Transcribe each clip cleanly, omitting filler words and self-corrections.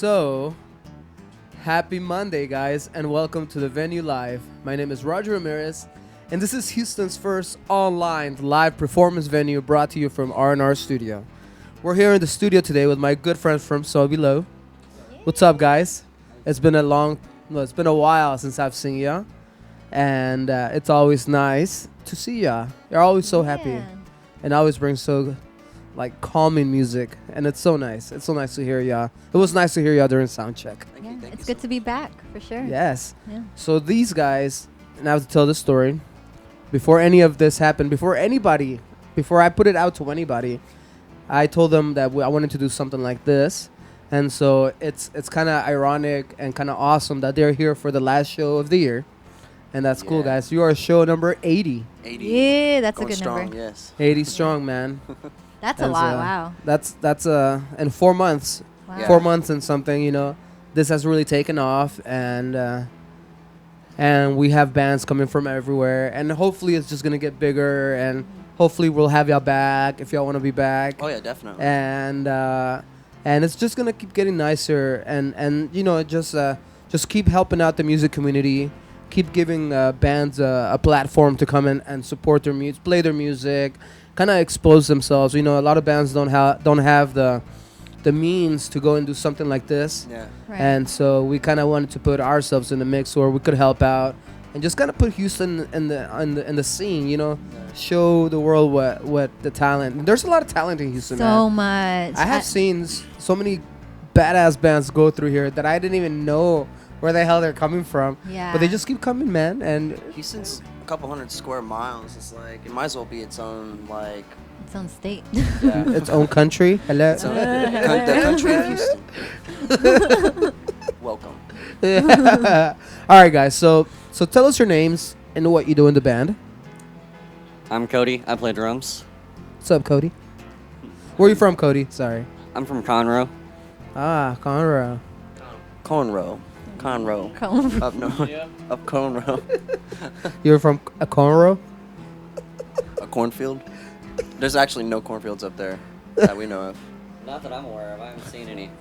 So, happy Monday, guys, and welcome to the Venue Live. My name is Roger Ramirez, and this is Houston's first online live performance venue brought to you from R&R Studio. We're here in the studio today with my good friends from So Below. What's up, guys? It's been a while since I've seen ya, and it's always nice to see ya. You're always so happy, and always bring so calming music, and it's so nice. It's so nice to hear y'all. It was nice to hear y'all during sound check. Thank it's good to be back for sure. Yes. Yeah. So these guys, and I have to tell this story. Before any of this happened, before I put it out to anybody, I told them that I wanted to do something like this, and so it's kind of ironic and kind of awesome that they're here for the last show of the year, and that's cool, guys. You are show number 80. 80. Yeah, that's Going a good strong, number. Yes. 80 strong, man. That's a lot. Wow. That's in 4 months. Wow. Yeah. 4 months and something, this has really taken off, and we have bands coming from everywhere, and hopefully it's just gonna get bigger, and hopefully we'll have y'all back if y'all want to be back. Oh yeah, definitely. And it's just gonna keep getting nicer, and just keep helping out the music community, keep giving bands a platform to come in and support their music, play their music, kind of expose themselves. A lot of bands don't have the means to go and do something like this. Yeah. Right. And so we kind of wanted to put ourselves in the mix where we could help out and just kind of put Houston in the scene, show the world what the talent. There's a lot of talent in Houston, So man. much. I have seen so many badass bands go through here that I didn't even know where the hell they're coming from. Yeah. But they just keep coming, man. And Houston's a couple hundred square miles. It's like it might as well be its own its own state. yeah. its own country. Hello. Its own, the country of Houston. Welcome. All right, guys. So tell us your names and what you do in the band. I'm Cody. I play drums. What's up, Cody? Where are you from, Cody? Sorry. I'm from Conroe. Ah, Conroe. Conroe. Up north. Up Conroe. You're from a Conroe? A cornfield. There's actually no cornfields up there that we know of. Not that I'm aware of. I haven't seen any.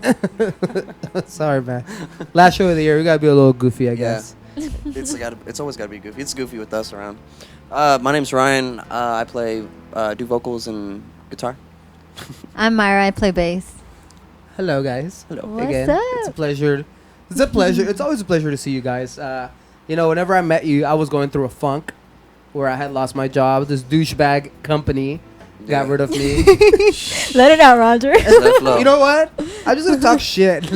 Sorry, man. Last show of the year, we gotta be a little goofy, I Yeah. guess. It's always gotta be goofy. It's goofy with us around. My name's Ryan. I play do vocals and guitar. I'm Myra. I play bass. Hello, guys. Hello. What's Again, up? it's a pleasure. It's a pleasure. It's always a pleasure to see you guys. Whenever I met you, I was going through a funk where I had lost my job. This douchebag company got rid of me. Let it out, Roger. You know what? I'm just gonna talk shit.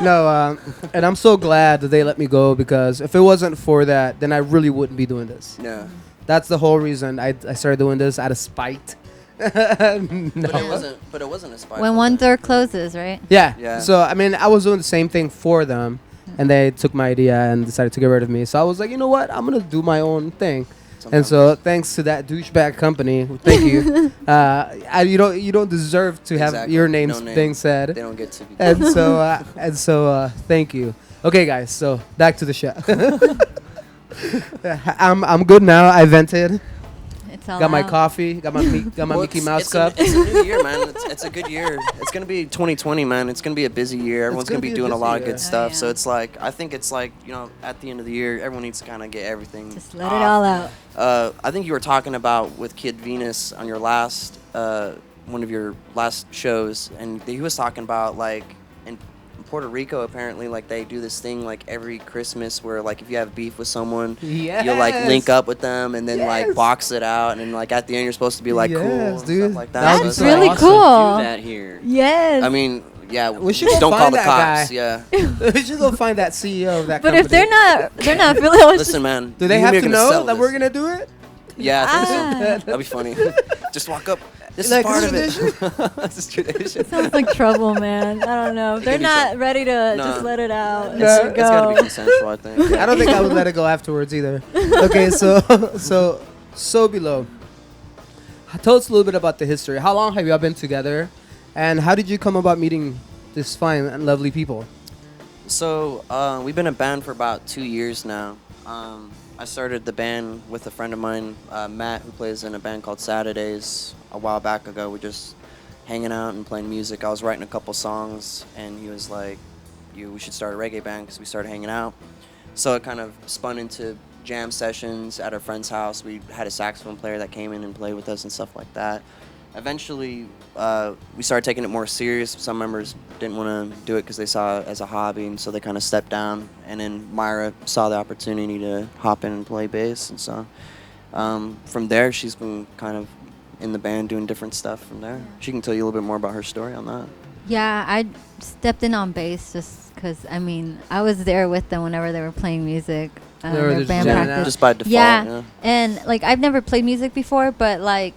No, and I'm so glad that they let me go, because if it wasn't for that, then I really wouldn't be doing this. Yeah. That's the whole reason I started doing this, out of spite. No. But it wasn't a spite. When one door closes, right? Yeah. Yeah. So I mean, I was doing the same thing for them, and they took my idea and decided to get rid of me. So I was like, you know what? I'm gonna do my own thing. And so thanks to that douchebag company, thank you. You don't deserve to have Exactly. your names No name. being said. They don't get to be. And so thank you. Okay, guys. So back to the show. I'm good now. I vented. It's all Got my out. coffee. Got my Well, Mickey Mouse it's cup. It's a new year, man. It's a good year. It's gonna be 2020, man. It's gonna be a busy year. Everyone's gonna gonna be be a doing a busy lot of year. good stuff. yeah. So it's I think it's at the end of the year, everyone needs to kind of get everything. Just let it all out. I think you were talking about with Kid Venus on your last one of your last shows, and he was talking about in Puerto Rico apparently they do this thing every Christmas where if you have beef with someone, Yes. you'll link up with them and then Yes. box it out, and then at the end you're supposed to be cool Yes, and dude. stuff like that. That So would it's be really awesome. cool. Do that here. Yes. I mean, yeah, We should go don't call find the that cops. guy. Yeah. We should go find that CEO of that but company. if they're not feeling Listen, man. do they you have and to me are gonna know sell that this. we're gonna do it? Yeah, I think so. Ah. That'd be funny. Just walk up. This Like, is part of this it. This is tradition. sounds like trouble, man. I don't know. They're be not trouble. ready to No. just let it out. No. Let it It's gotta be go. consensual, I think. I don't think I would let it go afterwards either. Okay, so below. Tell us a little bit about the history. How long have y'all been together, and how did you come about meeting this fine and lovely people? So we've been a band for about 2 years now. I started the band with a friend of mine, Matt, who plays in a band called Saturdays. A while back ago, we just hanging out and playing music. I was writing a couple songs, and he was like, we should start a reggae band because we started hanging out. So it kind of spun into jam sessions at our friend's house. We had a saxophone player that came in and played with us and stuff like that. Eventually, we started taking it more serious. Some members didn't want to do it because they saw it as a hobby, and so they kind of stepped down. And then Myra saw the opportunity to hop in and play bass, and so from there, she's been kind of in the band doing different stuff from there. She can tell you a little bit more about her story on that. Yeah, I stepped in on bass just because, I mean, I was there with them whenever they were playing music. They were their just band jamming practice. out. Just by default, Yeah, and like I've never played music before, but like,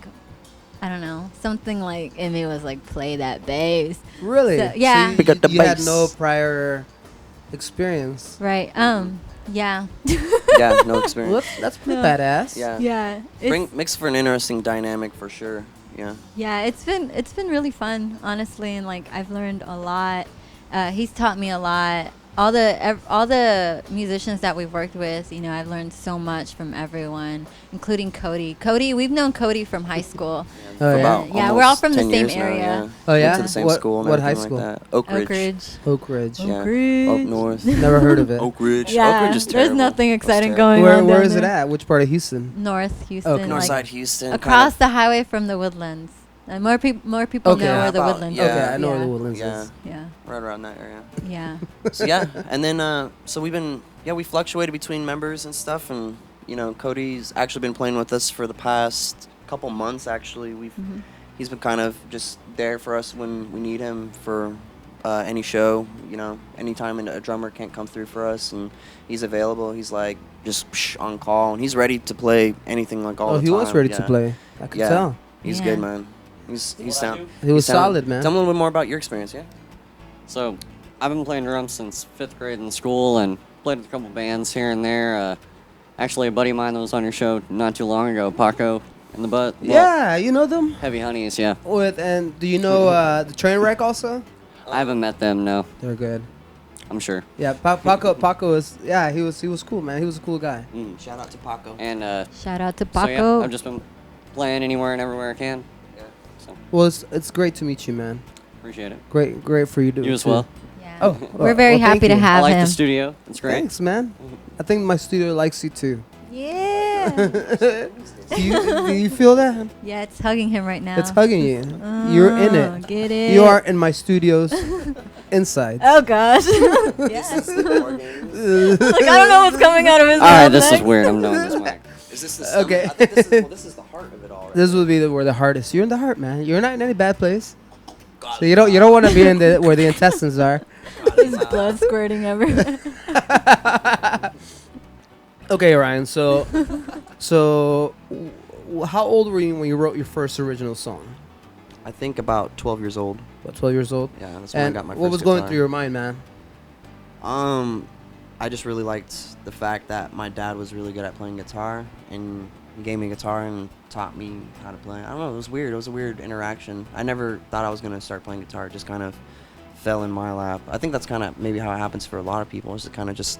I don't know, something like in me was like, play that bass. Really? So, yeah. So Pick up the you had bass. no prior experience. Right. Yeah. Yeah, no Well, experience. that's pretty No. badass. Yeah. Yeah. Makes for an interesting dynamic for sure. Yeah. Yeah, it's been really fun, honestly, and like I've learned a lot. He's taught me a lot. All the musicians that we've worked with, you know, I've learned so much from everyone, including Cody. Cody, we've known Cody from high school. Oh, For yeah? about Yeah, we're all almost from the 10 same years now, area. yeah. Oh, yeah? Went to the same What- school and what high everything school? like that. Oak Ridge. Oak Ridge. Oak Ridge. Yeah. Oak Ridge. Up north. Never heard of it. Oak Ridge. Yeah, Oak Ridge is there's terrible. nothing That's exciting terrible. going Where on where down is it there. at? Which part of Houston? North Houston. Okay. Northside like, Houston. across the highway from the Woodlands. More people Okay. know Yeah, where the about- Woodlands yeah. is. Okay, I know where the yeah. Woodlands Yeah. is. Yeah. Right around that area. Yeah. So yeah, and then so we fluctuated between members and stuff, and you know Cody's actually been playing with us for the past couple months. Actually, he's been kind of just there for us when we need him for any show. You know, anytime a drummer can't come through for us, and he's available, he's like just on call, and he's ready to play anything like all Oh, the time. he was ready to yeah. play. I could Yeah. tell. He's Yeah. good, man. He's sound. He was he's sound- solid, man. Tell me a little bit more about your experience, yeah. So, I've been playing drums since 5th grade in school and played with a couple bands here and there. Actually, a buddy of mine that was on your show not too long ago, Paco and the Butt. Yeah, you know them? Heavy Honeys, yeah. And do you know the Trainwreck also? I haven't met them, no. They're good. I'm sure. Yeah, Paco is, yeah, he was cool, man. He was a cool guy. Shout out to Paco. And Shout out to so Paco. yeah, I've just been playing anywhere and everywhere I can. Yeah. So, Well, it's great to meet you, man. appreciate it. Great for you to You as to- well. Yeah. Oh, We're very well, thank happy to you. I have like him. the studio. It's great. Thanks, man. I think my studio likes you too. Yeah. do you feel that? Yeah, it's hugging him right now. It's hugging you. You're in Oh, it. Get it. You are in my studio's inside. Oh gosh. yes. Is Like I don't know what's coming out of his All right, mouth this is next. weird. I'm knowing this mic. this the Okay. I think this is the heart of it all. Right? This will be where the heart is. You're in the heart, man. You're not in any bad place. So you don't want to be in the where the intestines are. There's blood squirting everywhere. Okay, Ryan. So how old were you when you wrote your first original song? I think about 12 years old. About 12 years old. Yeah, that's when And I got my what first was going guitar. through your mind, man? I just really liked the fact that my dad was really good at playing guitar, and he gave me a guitar and taught me how to play. I don't know, it was weird. It was a weird interaction. I never thought I was going to start playing guitar. It just kind of fell in my lap. I think that's kind of maybe how it happens for a lot of people, is it kind of just,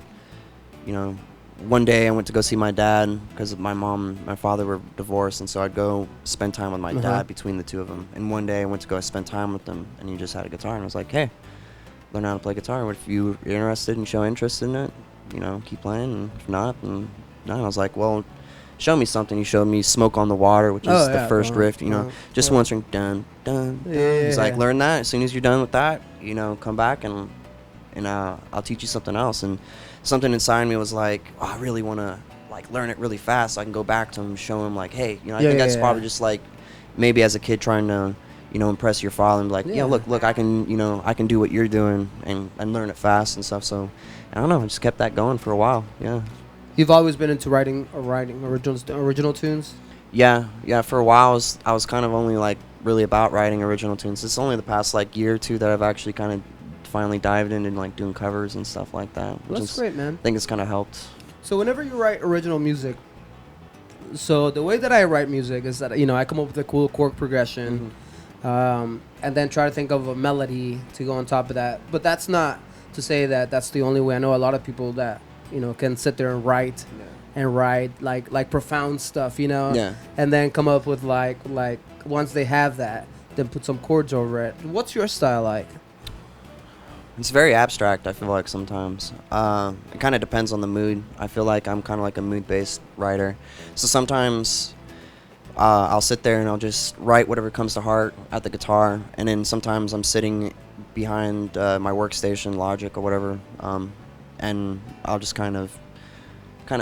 you know, one day I went to go see my dad because my mom and my father were divorced, and so I'd go spend time with my dad between the two of them. And one day I went to go spend time with them, and he just had a guitar, and I was like, hey, learn how to play guitar. If you're interested and show interest in it, you know, keep playing. And if not, and no. I was like, well, show me something. He showed me "Smoke on the Water," which is Oh, the yeah, first riff. You know, just yeah. one string, dun dun. dun. Yeah. He's like, learn that. As soon as you're done with that, you know, come back and I'll teach you something else. And something inside me was like, oh, I really want to like learn it really fast so I can go back to him and show him like, hey, you know, I Yeah, think yeah, that's yeah. probably just like maybe as a kid trying to, you know, impress your father and be like, yeah, Yeah. look, I can, you know, I can do what you're doing and learn it fast and stuff. So I don't know, I just kept that going for a while. Yeah. You've always been into writing original tunes. Yeah. For a while I was kind of only like really about writing original tunes. It's only the past like year or two that I've actually kind of finally dived into like doing covers and stuff like that. Which That's is, great, man. I think it's kind of helped. So whenever you write original music, so the way that I write music is that, you know, I come up with a cool chord progression, and then try to think of a melody to go on top of that. But that's not to say that that's the only way. I know a lot of people that, you know, can sit there and write like profound stuff, you know, Yeah. and then come up with like once they have that, then put some chords over it. What's your style like? It's very abstract, I feel like sometimes. It kind of depends on the mood. I feel like I'm kind of like a mood-based writer. So sometimes I'll sit there and I'll just write whatever comes to heart at the guitar. And then sometimes I'm sitting behind my workstation, Logic or whatever, and I'll just kind of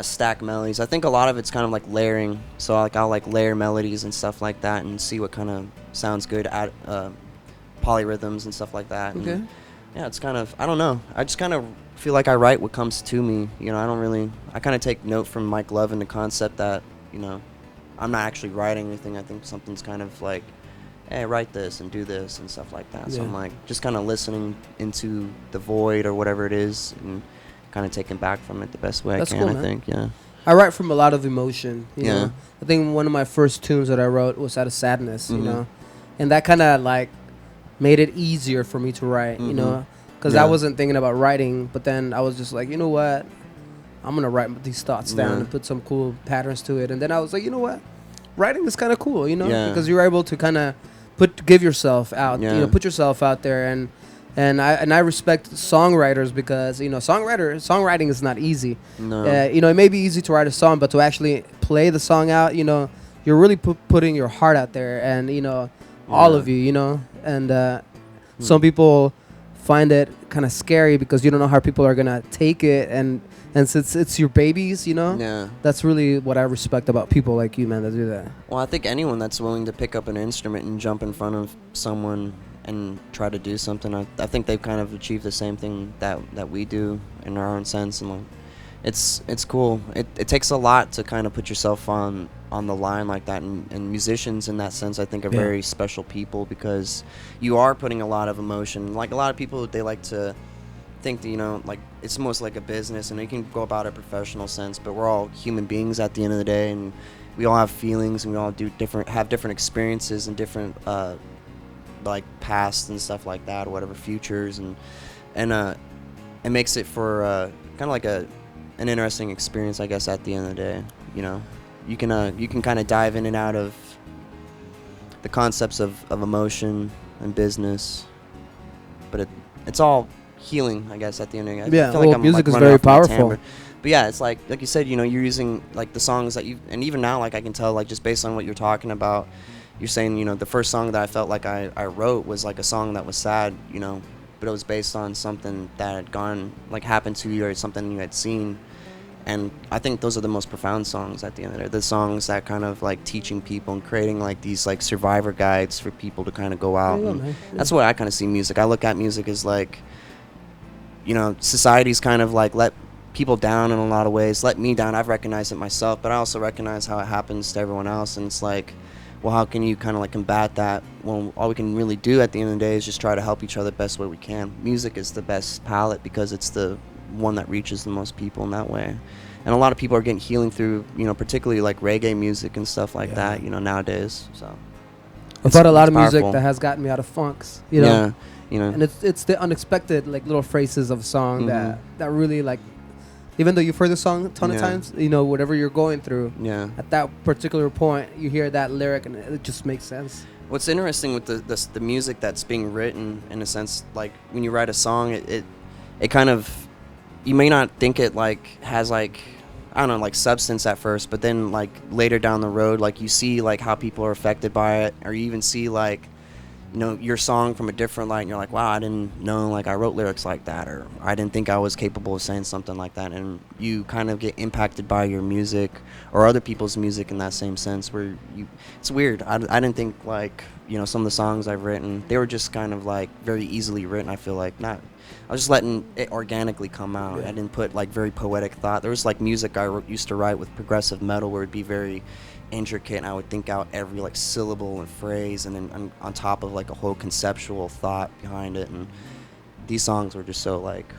stack melodies. I think a lot of it's kind of like layering. So like I'll like layer melodies and stuff like that and see what kind of sounds good at polyrhythms and stuff like that. Okay. And yeah, it's kind of, I don't know. I just kind of feel like I write what comes to me. You know, I kind of take note from Mike Love in the concept that, you know, I'm not actually writing anything. I think something's kind of like, hey, write this and do this and stuff like that. So Yeah. I'm like just kind of listening into the void or whatever it is and kind of taking back from it the best way That's I can, cool, I man. think, yeah. I write from a lot of emotion. You Yeah. know? I think one of my first tunes that I wrote was out of sadness, you Mhm. know, and that kind of like made it easier for me to write, you Mhm. know, because Yeah. I wasn't thinking about writing, but then I was just like, you know what, I'm gonna write these thoughts down Yeah. and put some cool patterns to it, and then I was like, you know what, writing is kind of cool, you know, Yeah. because you're able to kind of give yourself out, you Yeah. know, put yourself out there, and I respect songwriters because you know songwriting is not easy. No. You know, it may be easy to write a song, but to actually play the song out, you know, you're really putting your heart out there, and you know, all Yeah. of you, you know, and some people find it kind of scary because you don't know how people are gonna take it, and since it's your babies, you know, Yeah. that's really what I respect about people like you, man, that do that. Well, I think anyone that's willing to pick up an instrument and jump in front of someone and try to do something, I think they've kind of achieved the same thing that we do in our own sense, and like, it's cool. It takes a lot to kind of put yourself on the line like that, and musicians in that sense I think are Yeah. very special people because you are putting a lot of emotion. Like a lot of people, they like to think that, you know, like it's almost like a business and you can go about it professional sense, but we're all human beings at the end of the day, and we all have feelings and we all have different experiences and different like past and stuff like that, or whatever, futures, and it makes it for kind of like an interesting experience, I guess, at the end of the day. You know, you can kind of dive in and out of the concepts of emotion and business, but it's all healing, I guess, at the end of the day. Yeah, I feel well, I'm, music is running very off my powerful. timbre. But yeah, it's like you said, you know, you're using like the songs that you, and even now, like I can tell, like just based on what you're talking about, you're saying, you know, the first song that I felt like I wrote was like a song that was sad, you know, but it was based on something that had happened to you or something you had seen. And I think those are the most profound songs at the end of the day. The songs that kind of like teaching people and creating like these like survivor guides for people to kind of go out. Yeah, And man. that's what I kind of see music. I look at music as like, you know, society's kind of like let people down in a lot of ways, let me down. I've recognized it myself, but I also recognize how it happens to everyone else. And it's like, well, how can you kind of like combat that? Well, all we can really do at the end of the day is just try to help each other the best way we can. Music is the best palette because it's the one that reaches the most people in that way. And a lot of people are getting healing through, you know, particularly like reggae music and stuff like Yeah. that, you know, nowadays. So I've had a lot it's of music powerful. that has gotten me out of funks, you know. Yeah, you know. And it's the unexpected like little phrases of a song Mhm. that really like, even though you've heard the song a ton of Yeah. times, you know, whatever you're going through, Yeah. at that particular point, you hear that lyric and it just makes sense. What's interesting with the music that's being written, in a sense, like when you write a song, it kind of, you may not think it like has like, I don't know, like substance at first, but then like later down the road, like you see like how people are affected by it, or you even see like, you know, your song from a different light, and you're like, wow, I didn't know like I wrote lyrics like that, or I didn't think I was capable of saying something like that, and you kind of get impacted by your music or other people's music in that same sense, where it's weird. I didn't think like, you know, some of the songs I've written, they were just kind of like very easily written. I feel like I was just letting it organically come out. Yeah. I didn't put like very poetic thought. There was like music I used to write with progressive metal where it'd be very intricate, and I would think out every like syllable and phrase, and then on top of like a whole conceptual thought behind it. And these songs were just so like,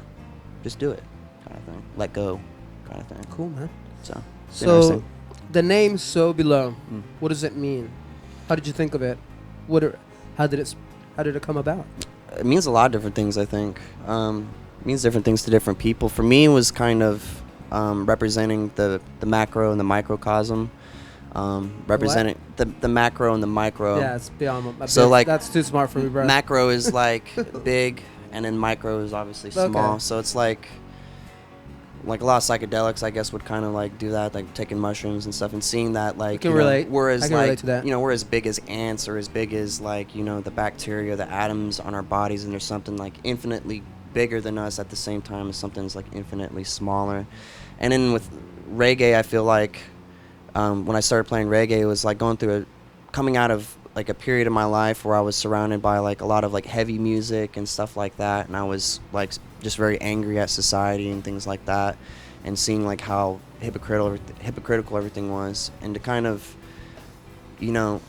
just do it kind of thing, let go kind of thing. Cool, man. So it's So interesting. the name So Below, Mm. what does it mean? How did you think of it? How did it come about? It means a lot of different things, I think. It means different things to different people. For me, it was kind of representing the macro and the microcosm representing the macro and the micro. Yeah, it's beyond my So, like, that's too smart for me, bro. Macro is like big, and then micro is obviously small. Okay. So it's like a lot of psychedelics, I guess, would kind of like do that, like taking mushrooms and stuff, and seeing that, like, can you know, relate. whereas I can like relate to that. you know, we're as big as ants, or as big as, like, you know, the bacteria, the atoms on our bodies, and there's something like infinitely bigger than us at the same time as something that's like infinitely smaller. And then with reggae, I feel like when I started playing reggae, it was like coming out of like a period of my life where I was surrounded by like a lot of like heavy music and stuff like that, and I was like just very angry at society and things like that, and seeing like how hypocritical everything was, and to kind of, you know,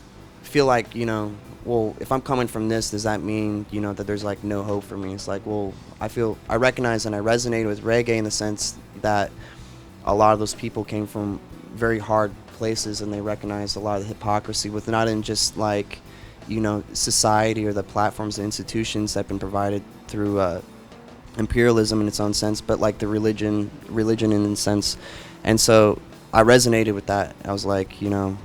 feel like, you know, well, if I'm coming from this, does that mean, you know, that there's like no hope for me? It's like, well, I recognize and I resonate with reggae in the sense that a lot of those people came from very hard places, and they recognized a lot of the hypocrisy with not in just like, you know, society or the platforms and institutions that have been provided through imperialism in its own sense, but like the religion in a sense. And so I resonated with that. I was like, you know,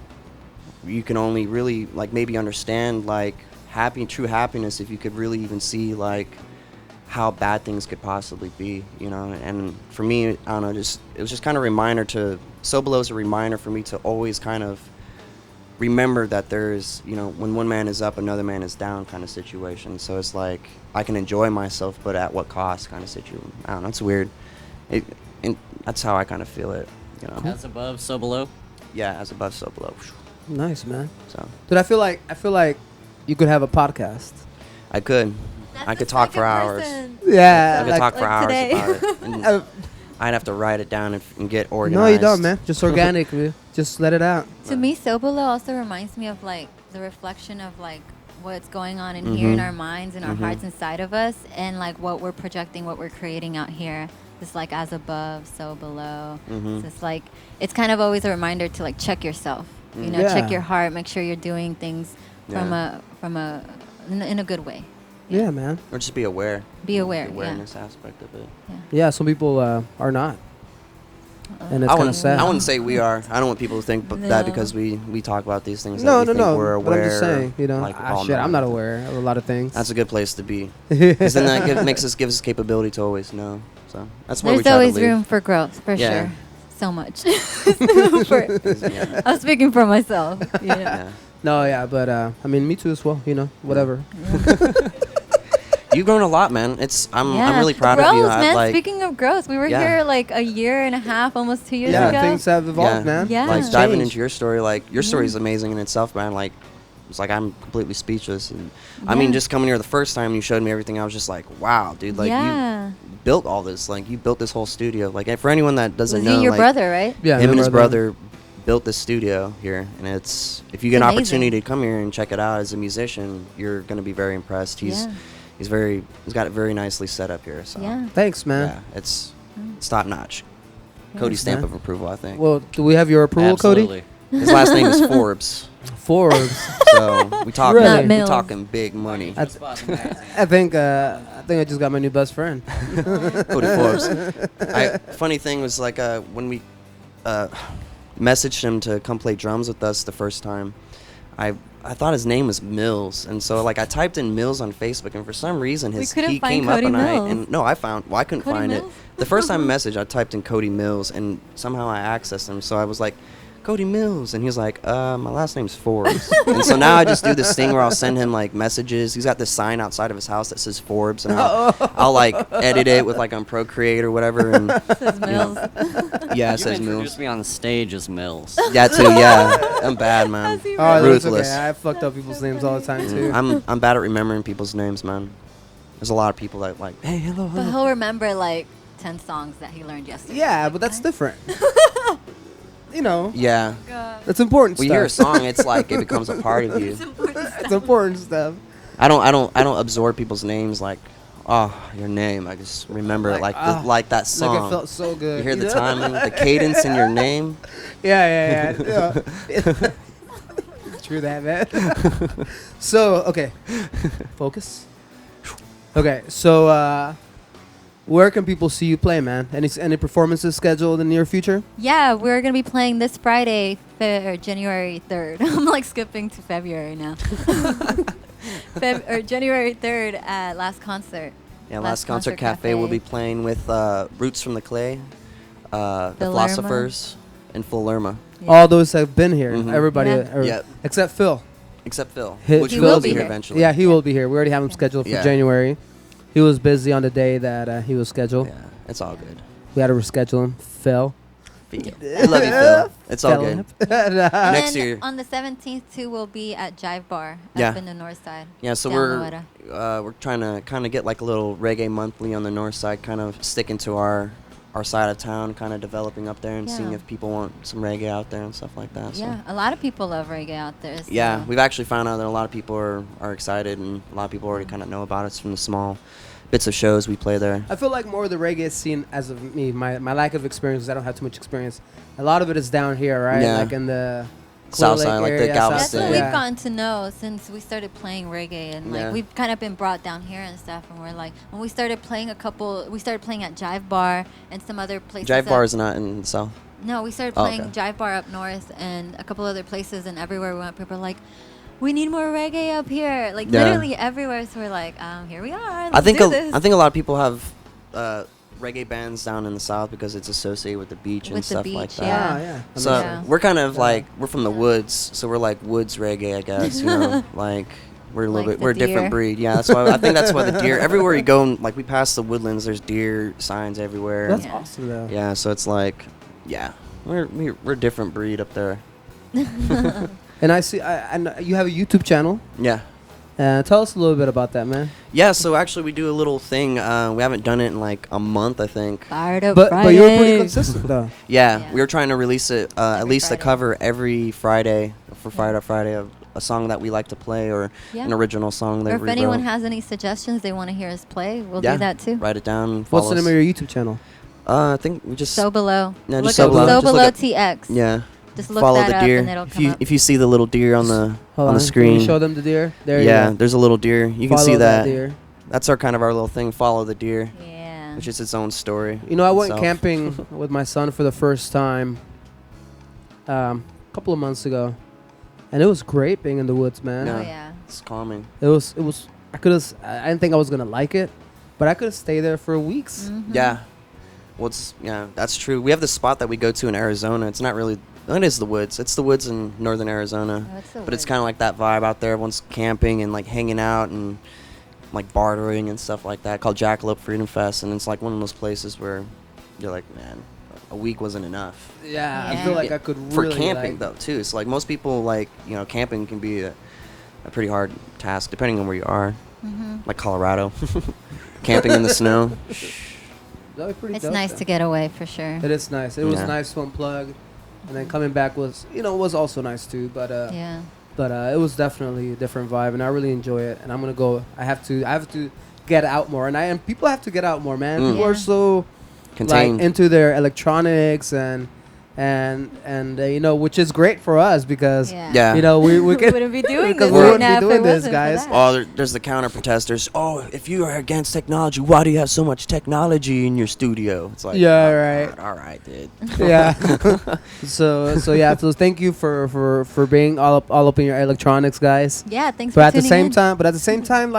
you can only really like maybe understand like true happiness if you could really even see like how bad things could possibly be, you know. And for me, I don't know, it was just kind of a reminder So Below is a reminder for me to always kind of remember that there's, you know, when one man is up, another man is down kind of situation. So it's like I can enjoy myself, but at what cost kind of situation. I don't know, it's weird. And that's how I kind of feel it, you know. As above, so below. Yeah, as above, so below. Nice, man. So Dude, I feel like you could have a podcast. I could talk for hours. Yeah. I could talk for like hours today. about it. And Uh, I'd have to write it down and get organized. no, you don't, man. Just organic, man. Just let it out. To me, Sobolo also reminds me of like the reflection of like what's going on in here in our minds and our hearts inside of us, and like what we're projecting, what we're creating out here. It's like as above, so below. So it's like it's kind of always a reminder to like check yourself. You know, Yeah. check your heart, make sure you're doing things from Yeah. in a good way. Yeah, man. Or just be aware. Be aware. The awareness aspect of it. Yeah, some people are not. And it's I kind of wouldn't, sad. I wouldn't say we are. I don't want people to think that No. because we talk about these things. No, that we no, think no. We're But aware. I'm just saying, you know, like, all shit, I'm not knowing. aware of a lot of things. That's a good place to be. Because then that gives us capability to always know. So that's why we There's try always to leave. room for growth, for Yeah. sure. So much. Yeah. I'm speaking for myself. Yeah. Yeah. No, yeah, but I mean, me too as well. You know, whatever. You've grown a lot, man. I'm Yeah. really proud growth, of you. man. Like, Speaking of growth, we were Yeah. here like a year and a half, almost 2 years Yeah, ago. things have evolved, man. Yeah. like It's diving changed. into your story, like your story is amazing in itself, man. Like it's like I'm completely speechless. And I mean, Yeah. just coming here the first time you showed me everything, I was just like, wow, dude, like yeah. you built all this. Like you built this whole studio. Like and for anyone that It doesn't was know, you and your like, brother, right? Yeah, him my and his brother built this studio here, and it's if you get It's an amazing. opportunity to come here and check it out as a musician, you're gonna be very impressed. He's got it very nicely set up here. So Yeah. Thanks, man. yeah, it's top notch. Cody's stamp man. of approval, I think. Well, do we have your approval, Absolutely. His last name is Forbes, Forbes. so we talking Really? Not we Mills. talking big money. I think I just got my new best friend. Cody Forbes. Funny thing was like when we messaged him to come play drums with us the first time, I thought his name was Mills, and so like I typed in Mills on Facebook, and for some reason couldn't he find came Cody up, and Mills. I couldn't Cody find Mills? it. The first time I messaged, I typed in Cody Mills, and somehow I accessed him. So I was like, Cody Mills, and he was like, my last name's Forbes. And so now I just do this thing where I'll send him like messages. He's got this sign outside of his house that says Forbes, and I'll like edit it with like on Procreate or whatever, and Says Mills. yeah, it You says Mills. introduced me on stage as Mills. Yeah, too. Yeah, I'm bad, man. Has he Oh, that's Ruthless. okay. I fucked up people's names all the time too. I'm bad at remembering people's names, man. There's a lot of people that like, hey, hello, But hello. he'll remember like 10 songs that he learned yesterday. Yeah, but that's different. You know, Yeah. that's important When you hear a stuff. song, it's like it becomes a part of you. It's important stuff. I don't absorb people's names like, oh, your name. I just remember it like like that song. Like it felt so good. You hear the know? timing, the cadence in your name. Yeah. Yeah. True that, man. So, okay. Focus. Okay, so where can people see you play, man? Any performances scheduled in the near future? Yeah, we're gonna be playing this Friday, January 3rd. I'm like skipping to February now. January 3rd at Last Concert. Yeah, Last Concert Cafe will be playing with Roots from the Clay, the Philosophers, and Full Lerma. Yeah. All those have been here. Mhm. Everybody, Yeah. Yep. except Phil. Except Phil, He which will will be be here here. eventually. Yeah, he will be here. We already have him scheduled for Yeah. January. He was busy on the day that he was scheduled. Yeah, it's all good. We had to reschedule him. Phil. I love you, Phil. It's all good. And Next then year. on the 17th too, we'll be at Jive Bar Yeah. up in the north side. Yeah, so down we're trying to kind of get like a little reggae monthly on the north side, kind of sticking to our side of town, kind of developing up there and seeing Yeah. if people want some reggae out there and stuff like that. So. Yeah, a lot of people love reggae out there. So. Yeah, we've actually found out that a lot of people are excited, and a lot of people already kind of know about us from the small bits of shows we play there. I feel like more of the reggae scene, as of me, my lack of experience, 'cause I don't have too much experience. A lot of it is down here, right? Yeah. Like in the South Clear side, Lake like the area, Galveston. That's what Yeah. we've gotten to know since we started playing reggae, and like Yeah. we've kind of been brought down here and stuff. And we're like, when we started playing we started playing at Jive Bar and some other places. Jive up- Bar is not in the south. No, we started Oh, playing okay. Jive Bar up north and a couple other places, and everywhere we went, people were like, we need more reggae up here. Like Yeah. literally everywhere. So we're like, here we are. Let's I think do this. I think a lot of people have reggae bands down in the south because it's associated with the beach and With the stuff beach, like that. yeah. Ah, yeah. That So makes Yeah. sense. we're kind of Yeah. like we're from the woods, so we're like woods reggae, I guess. You know, like we're a little Like bit the we're a different deer. breed. Yeah, that's why I think that's why the deer everywhere you go, like we pass the woodlands, there's deer signs everywhere. That's Yeah. awesome, though. Yeah, so it's like, yeah, we're a different breed up there. And I see, and you have a YouTube channel. Yeah. Tell us a little bit about that, man. Yeah, so actually we do a little thing. We haven't done it in like a month, I think. Fired up But you were pretty Fridays. consistent, though. Yeah, Yeah. we were trying to release it at Every least Friday. a cover every Friday for Yeah. Friday Up Friday of a song that we like to play or Yeah. an original song that Or if we anyone wrote. has any suggestions they want to hear us play, we'll Yeah, do that too. Write it down. What's follow the name us. of your YouTube channel? I think we just So below. Yeah, Look just So up Below. So Just look below up- TX. yeah. Just look follow that the up deer. and it'll If come you up. if you see the little deer on the Hold the Can screen, you show them the deer? There yeah, you go. there's a little deer. You can Follow see that that. deer. That's our kind of our little thing. Follow the deer, Yeah. which is its own story. You know, I went itself. camping with my son for the first time a couple of months ago, and it was great being in the woods, man. Oh Yeah. yeah. It's calming. It was. I could have. I didn't think I was gonna like it, but I could have stayed there for weeks. Mhm. Yeah. Yeah, that's true. We have this spot that we go to in Arizona. It's not really. It is the woods. It's the woods in northern Arizona. Oh, it's the But it's woods. kind of like that vibe out there. Everyone's camping and like hanging out and like bartering and stuff like that. Called Jackalope Freedom Fest, and it's like one of those places where you're like, man, a week wasn't enough Yeah, I Yeah. feel like I could for really camping like, though too. So like most people like camping can be a pretty hard task depending on where you are. Mhm. Like Colorado, camping in the snow. That'd be pretty It's dope, nice though. to get away for sure. It is nice. It was Yeah. nice to unplug, and then coming back was was also nice too. But Yeah. it was definitely a different vibe, and I really enjoy it. And I'm gonna go. I have to get out more, and people have to get out more, man. Mm. People are Yeah. so Contained. like into their electronics and which is great for us because Yeah. we We can wouldn't be doing because this we right wouldn't now be if doing it this, wasn't for guys. that. Oh, there's the counter protesters. Oh, if you are against technology, why do you have so much technology in your studio? It's like, Yeah, oh, right. God, all right, dude. Yeah. so yeah. So thank you for being all up in your electronics, guys. Yeah, thanks But for at the tuning same in. time,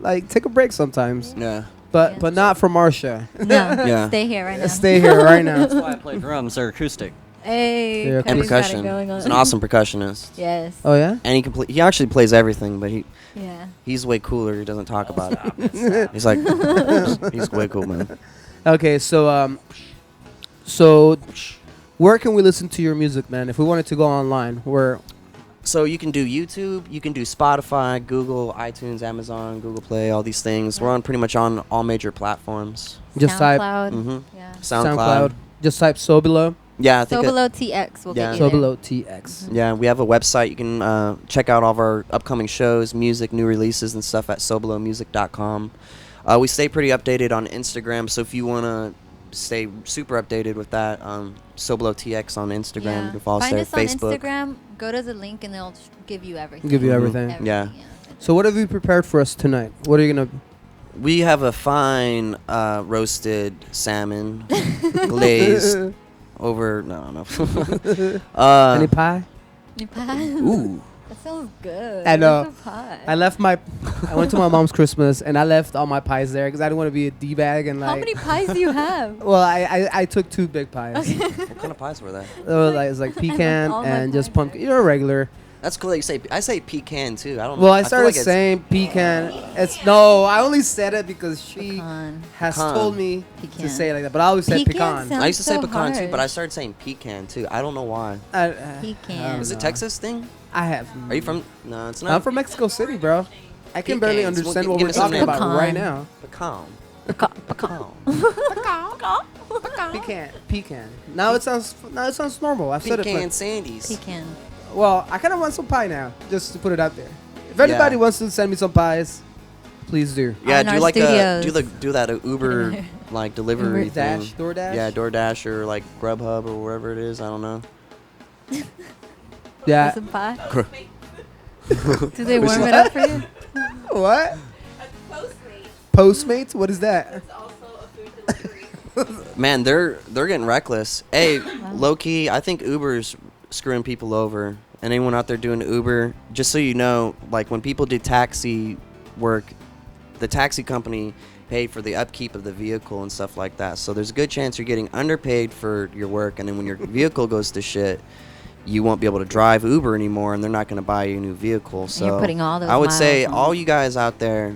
like take a break sometimes. Yeah. But Yeah. not for Marsha. No, Yeah. stay here right now. Stay here right now. That's why I play drums. They're acoustic. Hey, Yeah, And Cody's got it percussion. going on. He's an awesome percussionist. Yes. Oh yeah. And he actually plays everything, but Yeah. he's way cooler. He doesn't talk about it. He's like, he's way cool, man. Okay, so where can we listen to your music, man? If we wanted to go online, where? So you can do YouTube, you can do Spotify, Google, iTunes, Amazon, Google Play, all these things. We're on pretty much on all major platforms. Just type SoundCloud. Mm-hmm. Yeah. SoundCloud. Just type So Below. Yeah, I So think. below TX will Yeah. get you So there. Below TX. Yeah, we have a website. You can check out all of our upcoming shows, music, new releases, and stuff at SoBelowMusic.com. We stay pretty updated on Instagram, so if you want to stay super updated with that, SoBelowTX on Instagram. Yeah. You can follow us Find there. us on Facebook. Instagram. Go to the link and they'll give you everything. Give you Mhm. everything. Everything, Yeah. So what have you prepared for us tonight? What are you gonna? We have a fine roasted salmon glazed over. No. Any pie? Any pie? Ooh. That sounds good. I know. Where's the pie? I went to my mom's Christmas and I left all my pies there because I didn't want to be a d-bag and like. How many pies do you have? Well, I took 2 big pies. What kind of pies were that? It's like pecan all my and just pies pumpkin. You're a regular. That's cool that you say. I say pecan too. I don't. Well, I feel started like it's saying pecan. I only said it because she Pecan. has Pecan. told me Pecan. to say it like that. But I always said Pecan pecan. sounds I used to say so pecan too, but I harsh. started saying pecan too. I don't know why. Pecan. I don't Is it know. Texas thing? I have. Are you from? No, it's not. I'm from Mexico City, bro. I can barely Pecans. understand Well, what give we're me some talking about Pecan. right now. Pecan. Pecan. Now it sounds normal. I've said it. Pecan But, Sandies. Pecan. well, I kind of want some pie now, just to put it out there. If anybody Yeah. wants to send me some pies, please do. Yeah, In do our like studios. do that Uber like delivery Uber thing. Dash, DoorDash? Yeah, DoorDash or like Grubhub or whatever it is. I don't know. Yeah. Some pie? Gr- Do they warm it up for you? What? Postmate. Postmates? What is that? It's also a food delivery. Man, they're getting reckless. Hey, low key, I think Uber's screwing people over. And anyone out there doing Uber, just so you know, like when people do taxi work, the taxi company pay for the upkeep of the vehicle and stuff like that. So there's a good chance you're getting underpaid for your work, and then when your vehicle goes to shit, you won't be able to drive Uber anymore, and they're not going to buy you a new vehicle. So you're putting all those I would say miles on. all you guys out there,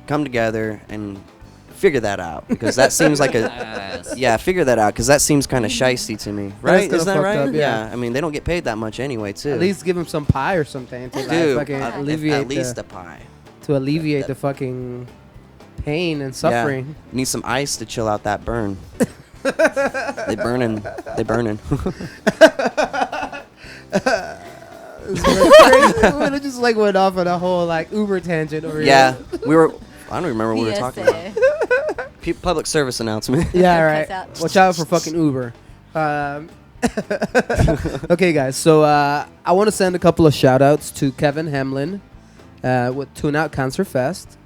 come together and figure that out, because that seems like a figure that out, because that seems kind of shisty to me, right? kinda Isn't that fucked right? up, yeah. I mean, they don't get paid that much anyway, too. At least give them some pie or something to Dude, like, fucking at alleviate least the, a pie. to alleviate the fucking pain and suffering. Yeah. Need some ice to chill out that burn. They burning. We just like went off on a whole like Uber tangent over Yeah, here. we were. I don't remember what we were talking about. PSA. Public service announcement. Yeah, Cuts right. out. Watch out for fucking Uber. Okay, guys. So I want to send a couple of shout outs to Kevin Hamlin with Tune Out Cancer Fest.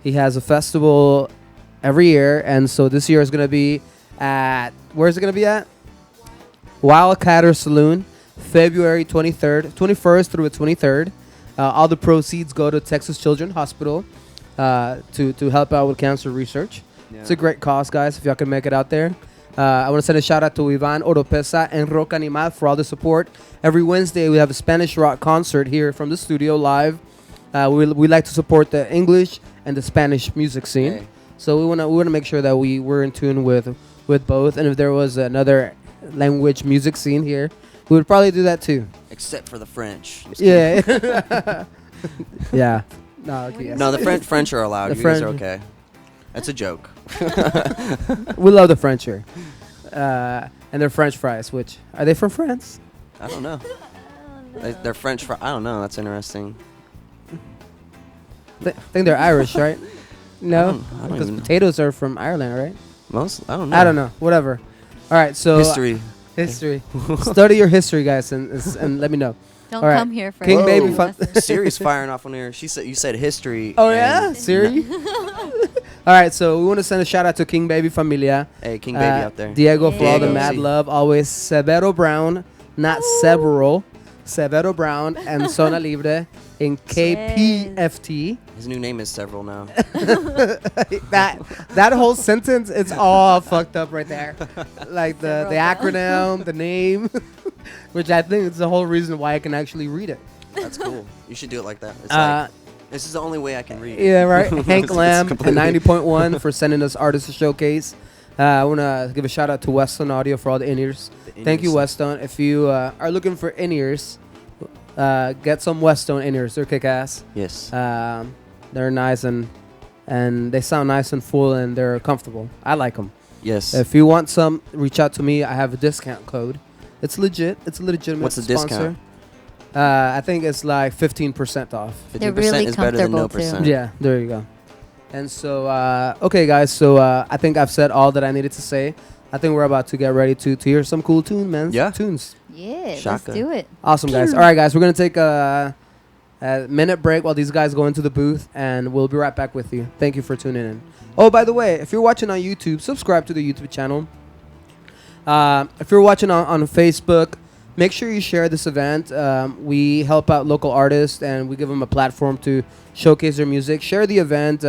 He has a festival every year, and so this year is going to be at, where's it going to be at? Wildcatter Saloon, February 21st through the 23rd. All the proceeds go to Texas Children's Hospital to help out with cancer research. It's a great cause, guys, if y'all can make it out there. I want to send a shout out to Ivan Oropesa and Rock Animal for all the support. Every Wednesday, we have a Spanish rock concert here from the studio live. We like to support the English and the Spanish music scene. Hey. So we wanna make sure that we're in tune with both. And if there was another language music scene here, we would probably do that too. Except for the French. Just kidding. Yeah. Yeah. No, okay, yes. No, the French are allowed. The You guys are French- okay. That's a joke. We love the French here. And their French fries, which, are they from France? I don't know. They're French fries. I don't know. That's interesting. I think they're Irish, right? No? I don't Because even know. potatoes are from Ireland, right? Most? I don't know. I don't know. Whatever. All right, so... History. History. Study your history, guys, and let me know. Don't All right. come here for King any Baby lessons. Siri's firing off on here. You said history. Oh, and- yeah? Siri? All right, so we want to send a shout out to King Baby Familia. Hey, King Baby out there. Diego for all the Diego. mad Sí. love. Always Severo Brown, not several. Severo Brown and Zona Libre in KPFT. His new name is several now. that whole sentence, it's all fucked up right there. Like the Several acronym, the name, which I think is the whole reason why I can actually read it. That's cool. You should do it like that. It's Uh, like, this is the only way I can read. Yeah, right. Hank It's Lamb at completely- 90.1 for sending us Artist Showcase. I want to give a shout out to Weston Audio for all the in-ears. Thank you, Weston. If you are looking for in-ears, get some Weston in-ears. They're kick-ass. Yes. They're nice and they sound nice and full and they're comfortable. I like them. Yes. If you want some, reach out to me. I have a discount code. It's legit. It's a legitimate What's the sponsor. discount? I think it's like 15% off. 50% They're really is better than no comfortable, too. percent. Yeah, there you go. And so, okay, guys. So I think I've said all that I needed to say. I think we're about to get ready to hear some cool tunes, man. Yeah. Tunes. Yeah, Shaka. let's do it. Awesome, guys. All right, guys. We're gonna take a Minute break while these guys go into the booth, and we'll be right back with you. Thank you for tuning in. Oh, by the way, if you're watching on YouTube, subscribe to the YouTube channel. If you're watching on Facebook, make sure you share this event. We help out local artists, and we give them a platform to showcase their music. Share the event.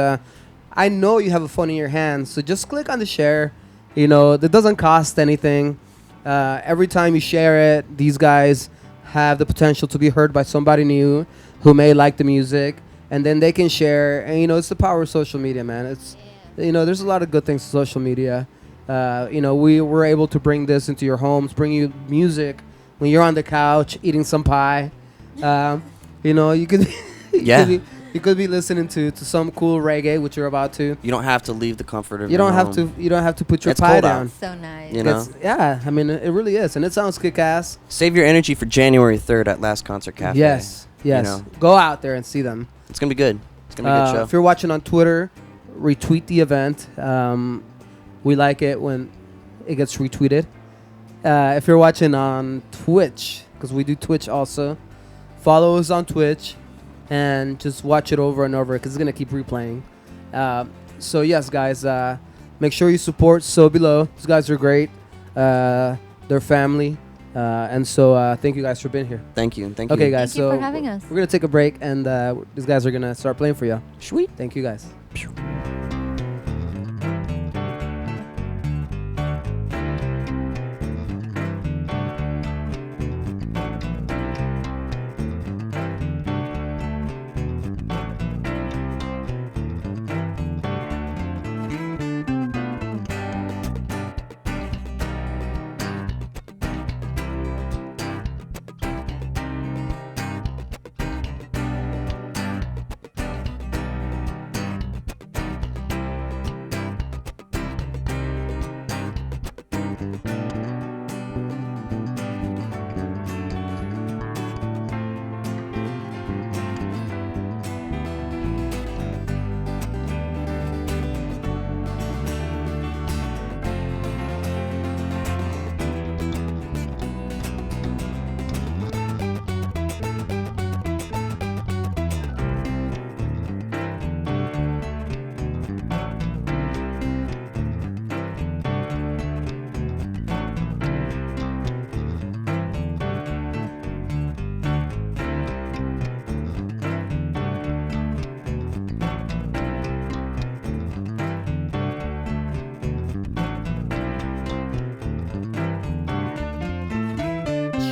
I know you have a phone in your hands, so just click on the share. You know, that doesn't cost anything. Every time you share it, these guys have the potential to be heard by somebody new who may like the music, and then they can share. And you know, it's the power of social media, man. It's there's a lot of good things to social media. We were able to bring this into your homes, bring you music when you're on the couch eating some pie. You could you could be listening to some cool reggae, which you're about to. You don't have to leave the comfort of You your don't have home. to. You don't have to put your It's pie cold out. down. So nice. You know? Yeah, I mean, it really is, and it sounds kick-ass. Save your energy for January 3rd at Last Concert Cafe. Yes. know. Go out there and see them. It's going to be good. It's going to be a good show. If you're watching on Twitter, retweet the event. We like it when it gets retweeted. If you're watching on Twitch, because we do Twitch also, follow us on Twitch and just watch it over and over because it's going to keep replaying. So, yes, guys, make sure you support So Below. These guys are great. They're family. And so thank you guys for being here. Thank you. Thank you. Okay, guys. Thank you so for having us. we're going to take a break, and these guys are going to start playing for you. Sweet. Thank you, guys.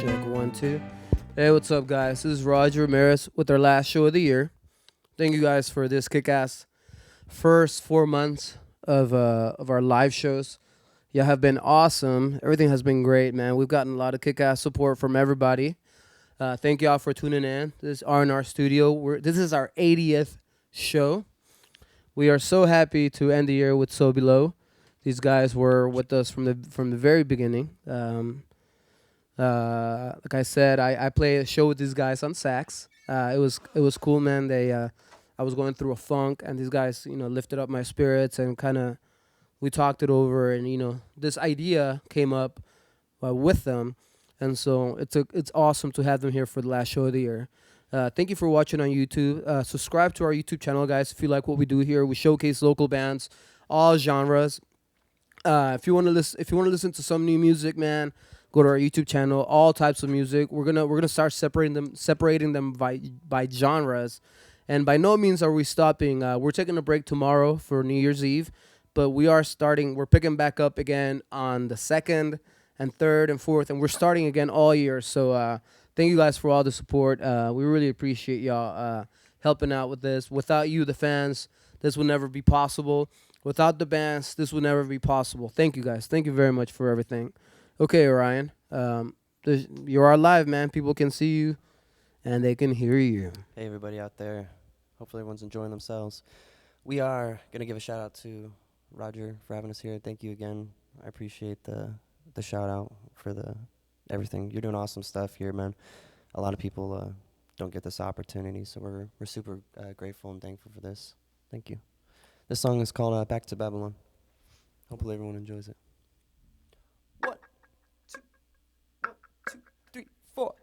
Check 1, 2. Hey, what's up, guys? This is Roger Ramirez with our last show of the year. Thank you guys for this kick-ass first 4 months of our live shows. You have been awesome. Everything has been great, man. We've gotten a lot of kick-ass support from everybody. Thank y'all for tuning in. This is R&R Studio. This is our 80th show. We are so happy to end the year with So Below. These guys were with us from the very beginning. Like I said, I play a show with these guys on sax. It was cool, man. I was going through a funk, and these guys, lifted up my spirits, and kind of we talked it over, and this idea came up with them, and so it's awesome to have them here for the last show of the year. Thank you for watching on YouTube. Subscribe to our YouTube channel, guys, if you like what we do here. We showcase local bands, all genres. If you want to listen to some new music, man, go to our YouTube channel. All types of music. We're gonna start separating them by genres, and by no means are we stopping. We're taking a break tomorrow for New Year's Eve, but we're picking back up again on the 2nd and 3rd and 4th, and we're starting again all year. So thank you guys for all the support. We really appreciate y'all helping out with this. Without you, the fans, this would never be possible. Without the bands, this would never be possible. Thank you, guys. Thank you very much for everything. Okay, Orion. You are live, man. People can see you, and they can hear you. Hey, everybody out there. Hopefully everyone's enjoying themselves. We are going to give a shout-out to Roger for having us here. Thank you again. I appreciate the shout-out for everything. You're doing awesome stuff here, man. A lot of people don't get this opportunity, so we're super grateful and thankful for this. Thank you. This song is called Back to Babylon. Hopefully everyone enjoys it. 1, 2, 1, 2, 3, 4.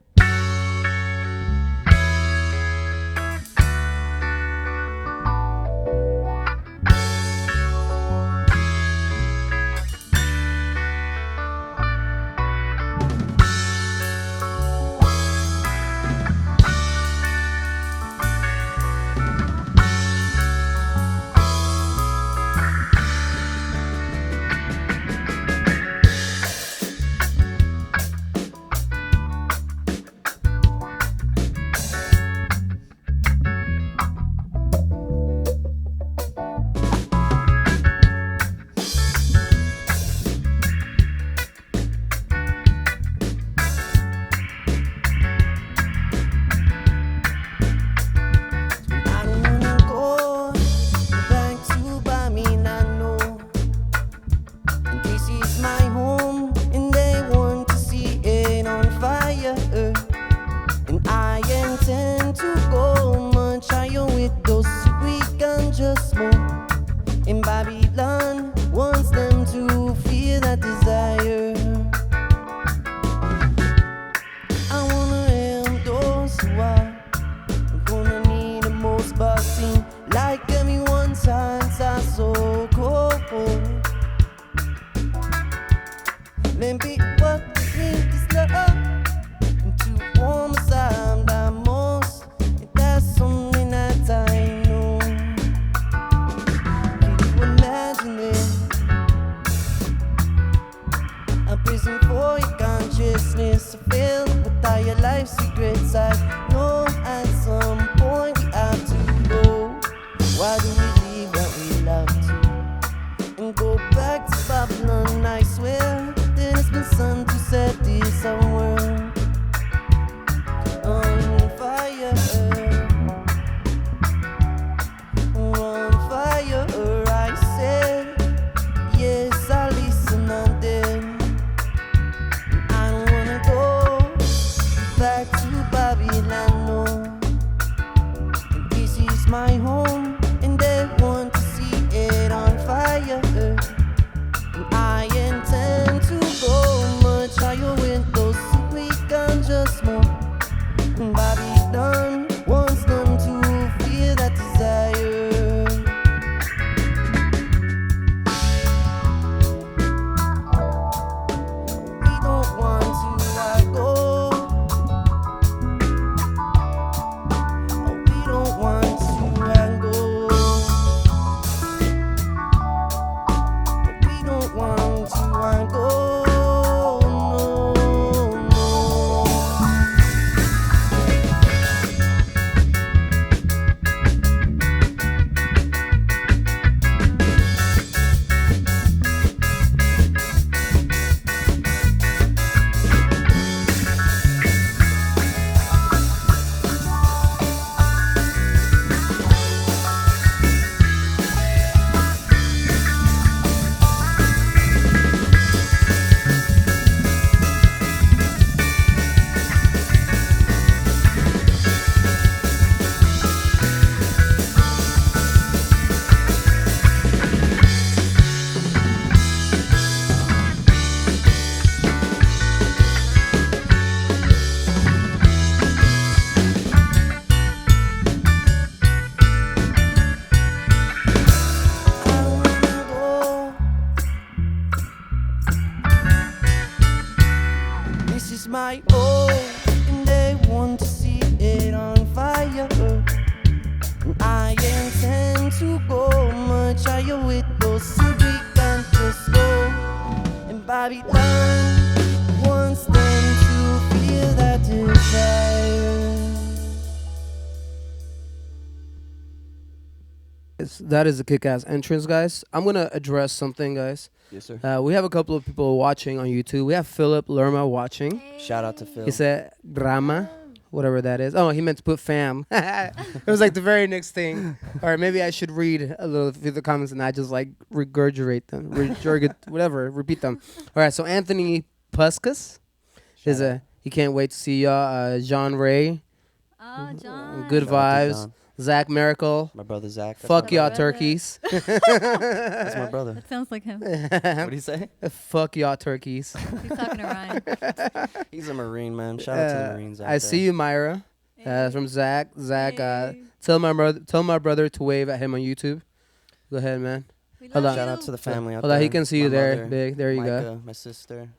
times are so cold. Maybe what we need is love to warm us up the most. That's something that I know. Can you imagine it? A prison for your consciousness, filled with all your life secrets. I know at some point we have to go. Why do we leave what we love to and go back to Babylon? I swear there's been sun to set this our world on fire, on fire. I said yes, I listen and then I don't wanna go back to Babylon, no. This is my home and they want to see it on fire. I intend to go much higher with those we can just more. Babylon wants them to feel that desire. We don't want to let go. We don't want to let go. We don't want to let go. No, no. I don't wanna go. This is my home, and they want to see it on fire. And I intend to go much higher with those who we can't just go. And Babylon wants them to feel that desire. That is a kick-ass entrance, guys. I'm gonna address something, guys. Yes, sir. We have a couple of people watching on YouTube. We have Philip Lerma watching. Shout out to Phil. He said grama, whatever that is. Oh, he meant to put fam. It was like the very next thing. Or maybe I should read a little through the comments and I just like regurgitate them, whatever, repeat them. All right, so Anthony Puskas is he can't wait to see y'all. John Ray, Oh, John. good Shout out to vibes. John. Zach Miracle, My brother Zach. That's fuck my y'all brother. turkeys. That's my brother. That sounds like him. What do you say? Fuck y'all turkeys. He's talking to Ryan. He's a Marine, man. Shout out to the Marines out I there. see you, Myra. From Zach. Zach, Hey. tell my brother to wave at him on YouTube. Go ahead, man. We Hold love on. Shout you. out to the family out Hold there. on, he can see you My there, mother, big. There you go. Micah, my sister,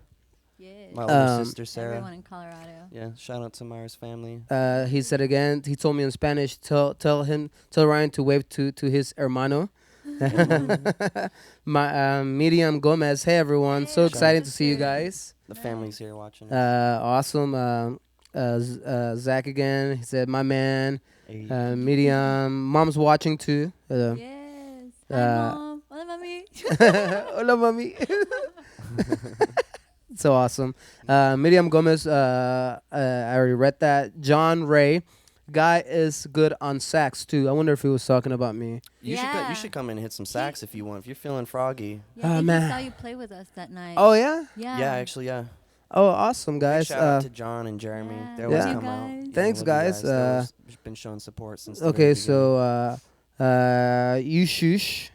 Yes. my older Um, sister Sarah. Everyone in Colorado. Yeah, shout out to Myra's family. He said again. He told me in Spanish. Tell Ryan to wave to his hermano. Miriam Gomez. Hey everyone, so Hey, excited to see you sister. guys. The family's here watching. Awesome. Zach again. He said, my man. Hey. Miriam, mom's watching too. Yes. uh, Hi, Mom. Hola, mami. Hola, mami. So awesome. Miriam Gomez, I already read that. John Ray, guy is good on sax too. I wonder if he was talking about me. You Yeah. should come in and hit some sax if you want. If you're feeling froggy. Yeah, I Oh, think man. he saw you play with us that night. Oh yeah. Yeah. Yeah, actually, yeah. Oh, awesome, Big guys. shout out to John and Jeremy. Yeah. They always Yeah. come Love out. you guys. Yeah, Thanks, love you guys. They've always been showing support since. The Okay, very so Yushush,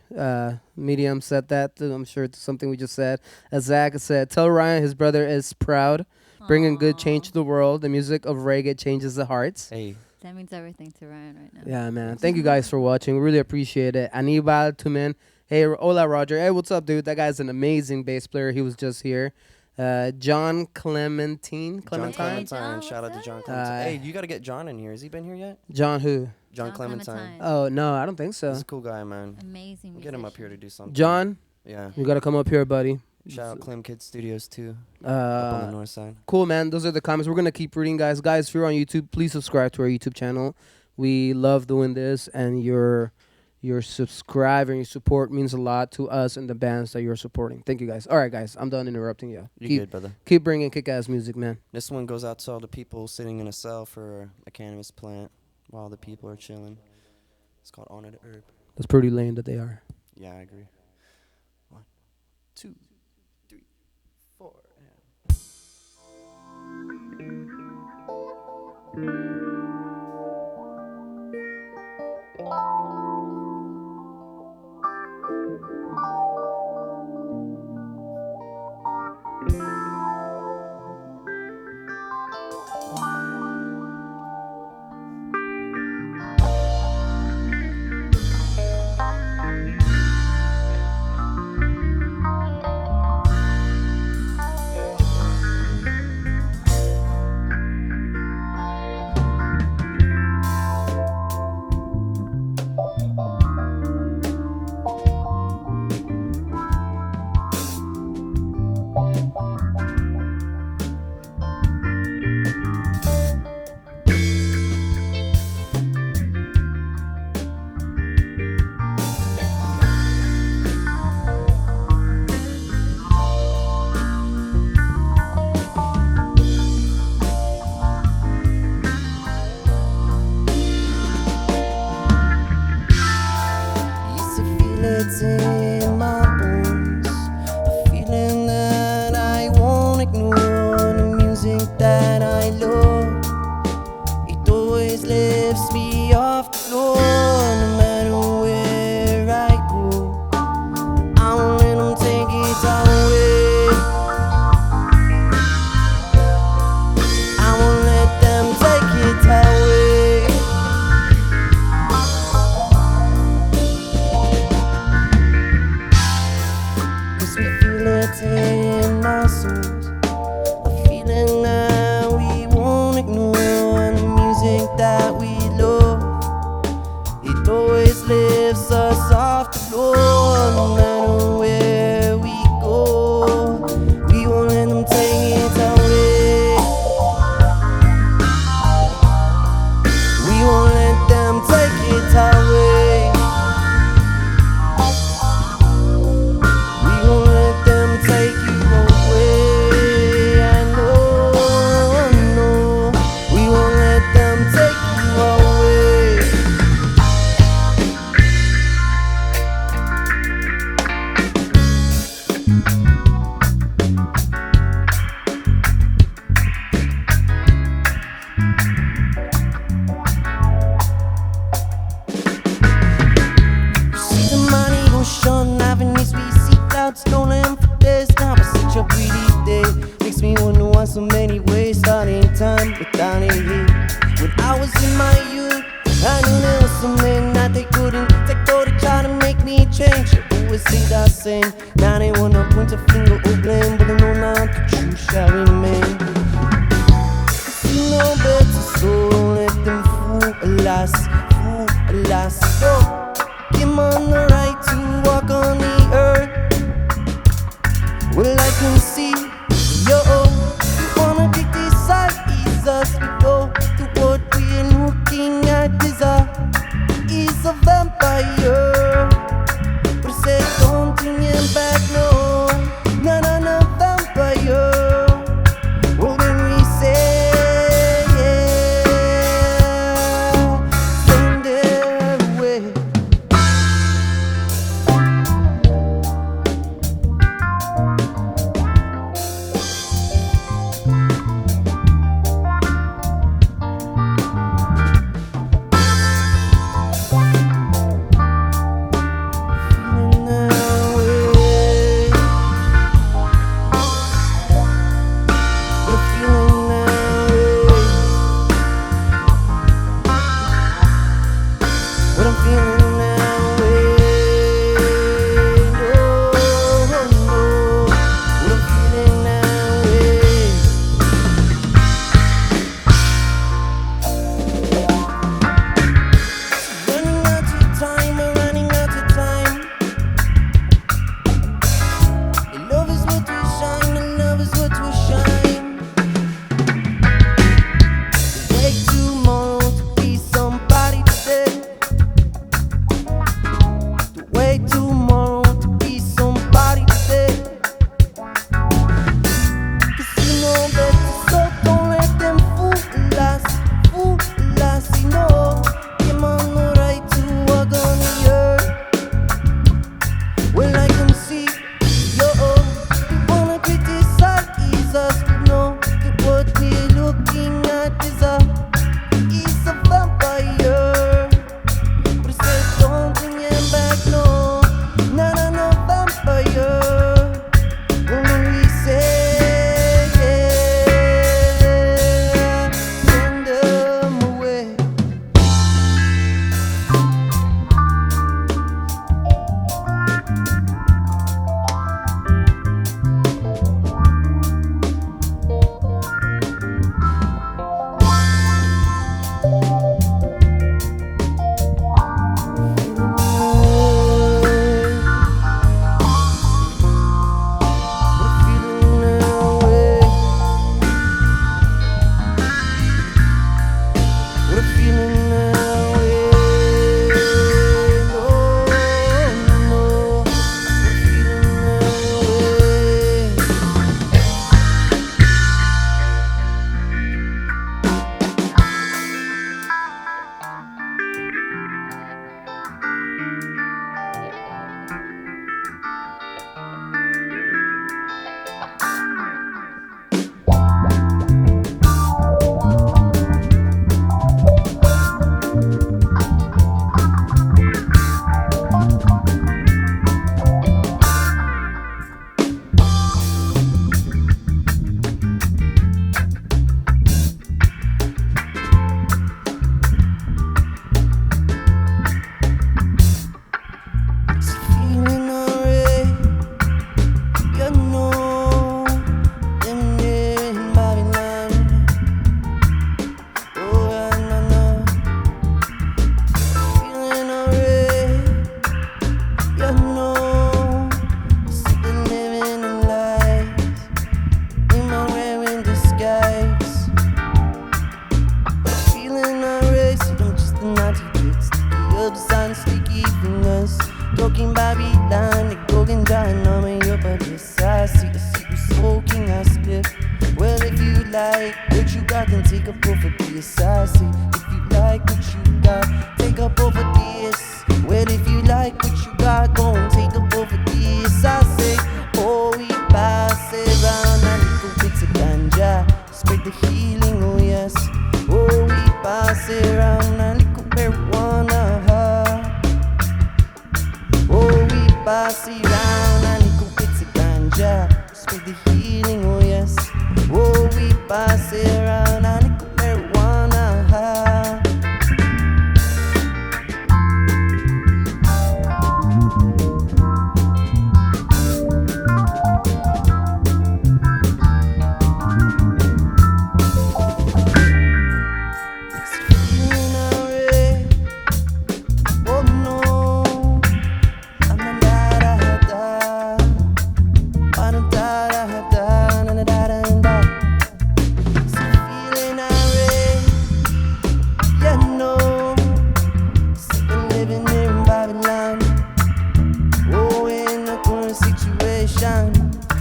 Medium said that. I'm sure it's something we just said. Zach said, tell Ryan his brother is proud, bringing good change to the world. The music of reggae changes the hearts. beginning. Hey, That means everything to Ryan right now. Yeah, man. Thank you guys for watching. We really appreciate it. Anibal Tumen. Hey, hola, Roger. Hey, what's up, dude? That guy's an amazing bass player. He was just here. John Clementine. John Clementine? Clementine. John, Shout out to what's John up? Clementine. Hey, you got to get John in here. Has he been here yet? John who? John Clementine. Oh, no, I don't think so. He's a cool guy, man. Amazing. We'll get him up here to musician. do something. John, Yeah. you got to come up here, buddy. Shout out Clem Kid Studios too. Up on the north side. Cool, man. Those are the comments. We're going to keep reading, guys. Guys, if you're on YouTube, please subscribe to our YouTube channel. We love doing this, and your subscribe and your support means a lot to us and the bands that you're supporting. Thank you, guys. All right, guys. I'm done interrupting you. You good, brother. Keep bringing kick-ass music, man. This one goes out to all the people sitting in a cell for a cannabis plant while the people are chilling. It's called Honor the Herb. That's pretty lame that they are. Yeah, I agree. 1, 2, 3, 4. Used to feel it in my bones, a feeling that I won't ignore. The music that I love, it always lifts me off the floor. No matter where I go, I won't let them take it away. I won't let them take it away. Cause we feel it in our souls, a feeling that we won't ignore. The music that we love, it always lifts us off the floor. No matter where we go, we won't let them take it away. We won't let them take it away. We won't let them take you away. I know, no. We won't let them take you away. See the money gon' shun avenues we seek out, stolen for this. Now it's such a pretty day. Makes me wonder why so many ways starting time without a hit. When I was in my youth, I knew there was something that they couldn't take, though they try to make me change. They always say that same. Now they wanna point a finger or blame, but I know now the truth shall remain. You know better, so don't let them fool us, fool us. So give 'em on the right to walk on the earth. Well, I can see, yo, you wanna pick this side, is us. We go to what we're looking at is a vampire. But I said, don't turn your back, no, no, no, no, vampire. Well, then we say, yeah, send it away. What I'm feeling that way. No, no. What I'm feeling that way. Running out of time, we're running out of time. And love is what we shine, and love is what we shine. Wait tomorrow to be somebody today. To wait tomorrow to be somebody today. 'Cause you know better, so don't let them fool us, fool us. You know, them on the right to walk on the earth. Well, I can see, yo, you wanna criticize us, but no, that what we're looking at is a vampire. But it said, don't bring him back, no, no, no, no, vampire. When we say, yeah, send them away. Feeling alright, you know, them there in Babylon. Oh, yeah, no, no. Feeling alright, you know, still living in lies, in my wearing disguise. But feeling alright, so don't just not to get sticky ups and sticky fingers. Talking Babylon, the golden giant on me up at this. I see you smoking a split. Well, if you like what you got, then take a puff of this. I see if you like what you got, take a puff of this. Well, if you like what you got, go and take a puff of this. I say, oh, we pass it around a little bit of ganja, spread the healing, oh yes. Oh, we pass it around a little marijuana. Oh, we pass it round and little bits of ganja, spread the healing, oh yes. Oh, we pass it around and little marijuana. Feeling alright, oh no.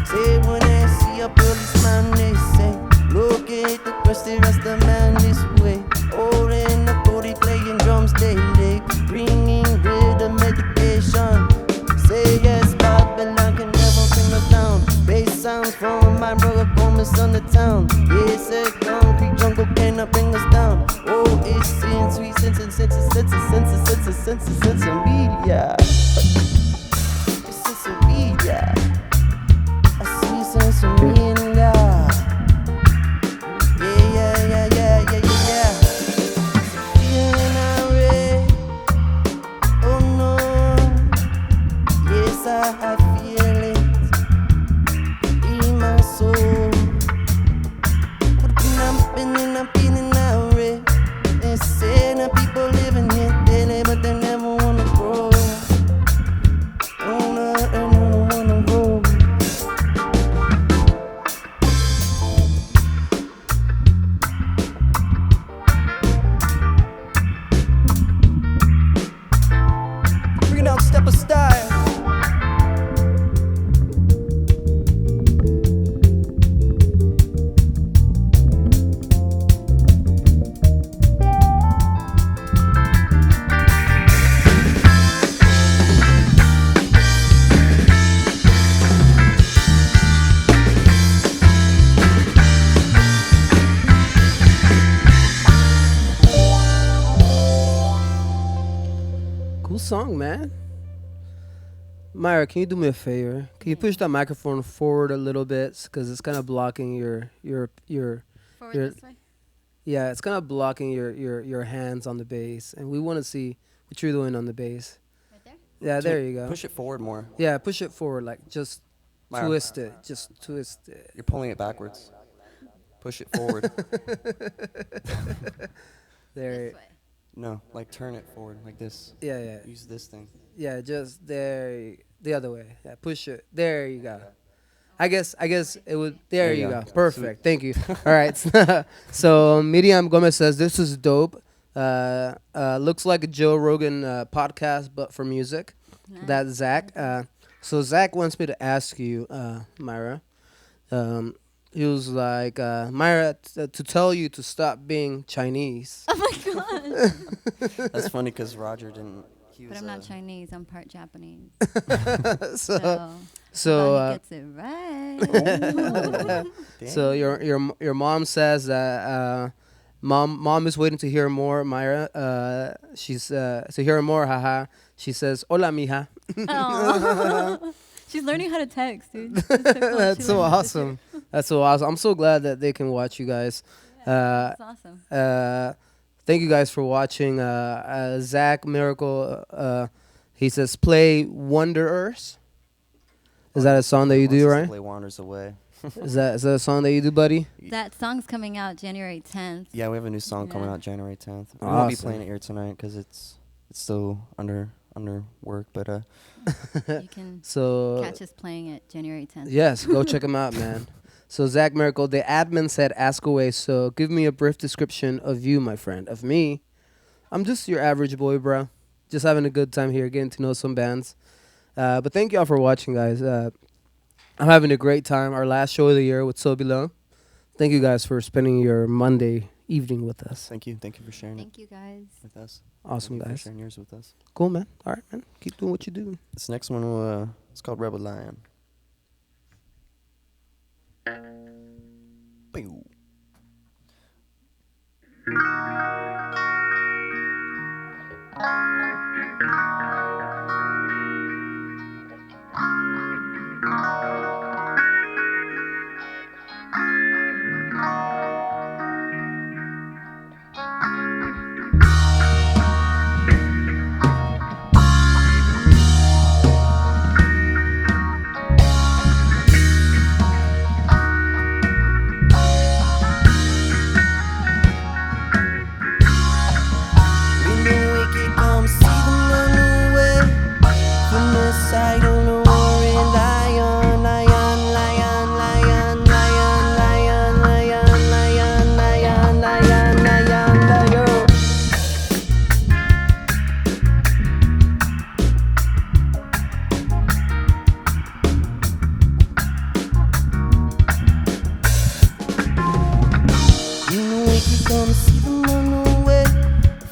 Say when they see a policeman, they say, locate the crusty rasta man this way. Or in the body playing drums daily, bringing rhythm meditation. Say yes, Babylon can never bring us down. Bass sounds from my brother Gomez on the town. Yeah, say concrete jungle cannot bring us down. Oh, it's in sweet sense and sense media. It's sense media. I see sense media. Yeah. Feeling alright. Cool song, man. Myra, can you do me a favor? Can you push that microphone forward a little bit because it's kind of blocking your Forward You're- this way. yeah, it's kind of blocking your hands on the bass, and we want to see what you're doing on the bass. Right there? Yeah, there you go. Push it forward more. Yeah, push it forward, like just Myra, twist it, just twist it. You're pulling it backwards. Push it forward. There. This way. No, like turn it forward like this. Yeah, yeah, Use this thing. yeah. Just there. The other way. Yeah, push it. There you go. I guess it would. There you go. Perfect. Thank you. All right. So Miriam Gomez says this is dope. Looks like a Joe Rogan podcast, but for music. Nice. That's Zach. So Zach wants me to ask you, Myra. He was like, Myra, to tell you to stop being Chinese. Oh my god. That's funny because Roger didn't. He But was, I'm not Chinese. I'm part Japanese. so So he gets it right. so your mom says that mom is waiting to hear more, Myra. She's to hear more, haha. She says, "Hola, mija." Aw. She's learning how to text, dude. That's so cool. That's She so learned how to awesome. That's so awesome. I'm so glad that they can watch you guys. That's awesome. Thank you guys for watching. Zach Miracle, he says, play Wonder Earth. Is that a song that you do, right? Play Wanders Away. Is that a song that you do, buddy? That song's coming out January 10th. Yeah, we have a new song coming Yeah. out January 10th. We won't be Awesome. playing it here tonight because it's still under work, but You can So catch us playing it January 10th. yes, go check him out, man. So Zach Miracle, the admin said, ask away. So give me a brief description of you, my friend. Of me, I'm just your average boy, bro. Just having a good time here, getting to know some bands. But thank y'all for watching, guys. I'm having a great time. Our last show of the year with So Below. Thank you guys for spending your Monday evening with us. thank you for sharing it Thank you guys. with us. Awesome, Thank you for guys. sharing yours with us. Cool, man. All right, man. Keep doing what you do. This next one, it's called Rebel Lion. Pew. When the wicked come, see them run away from the sight of the roaring lion, lion, lion, lion, lion, lion, lion, lion, lion, lion, lion, lion. When the wicked come, see them run away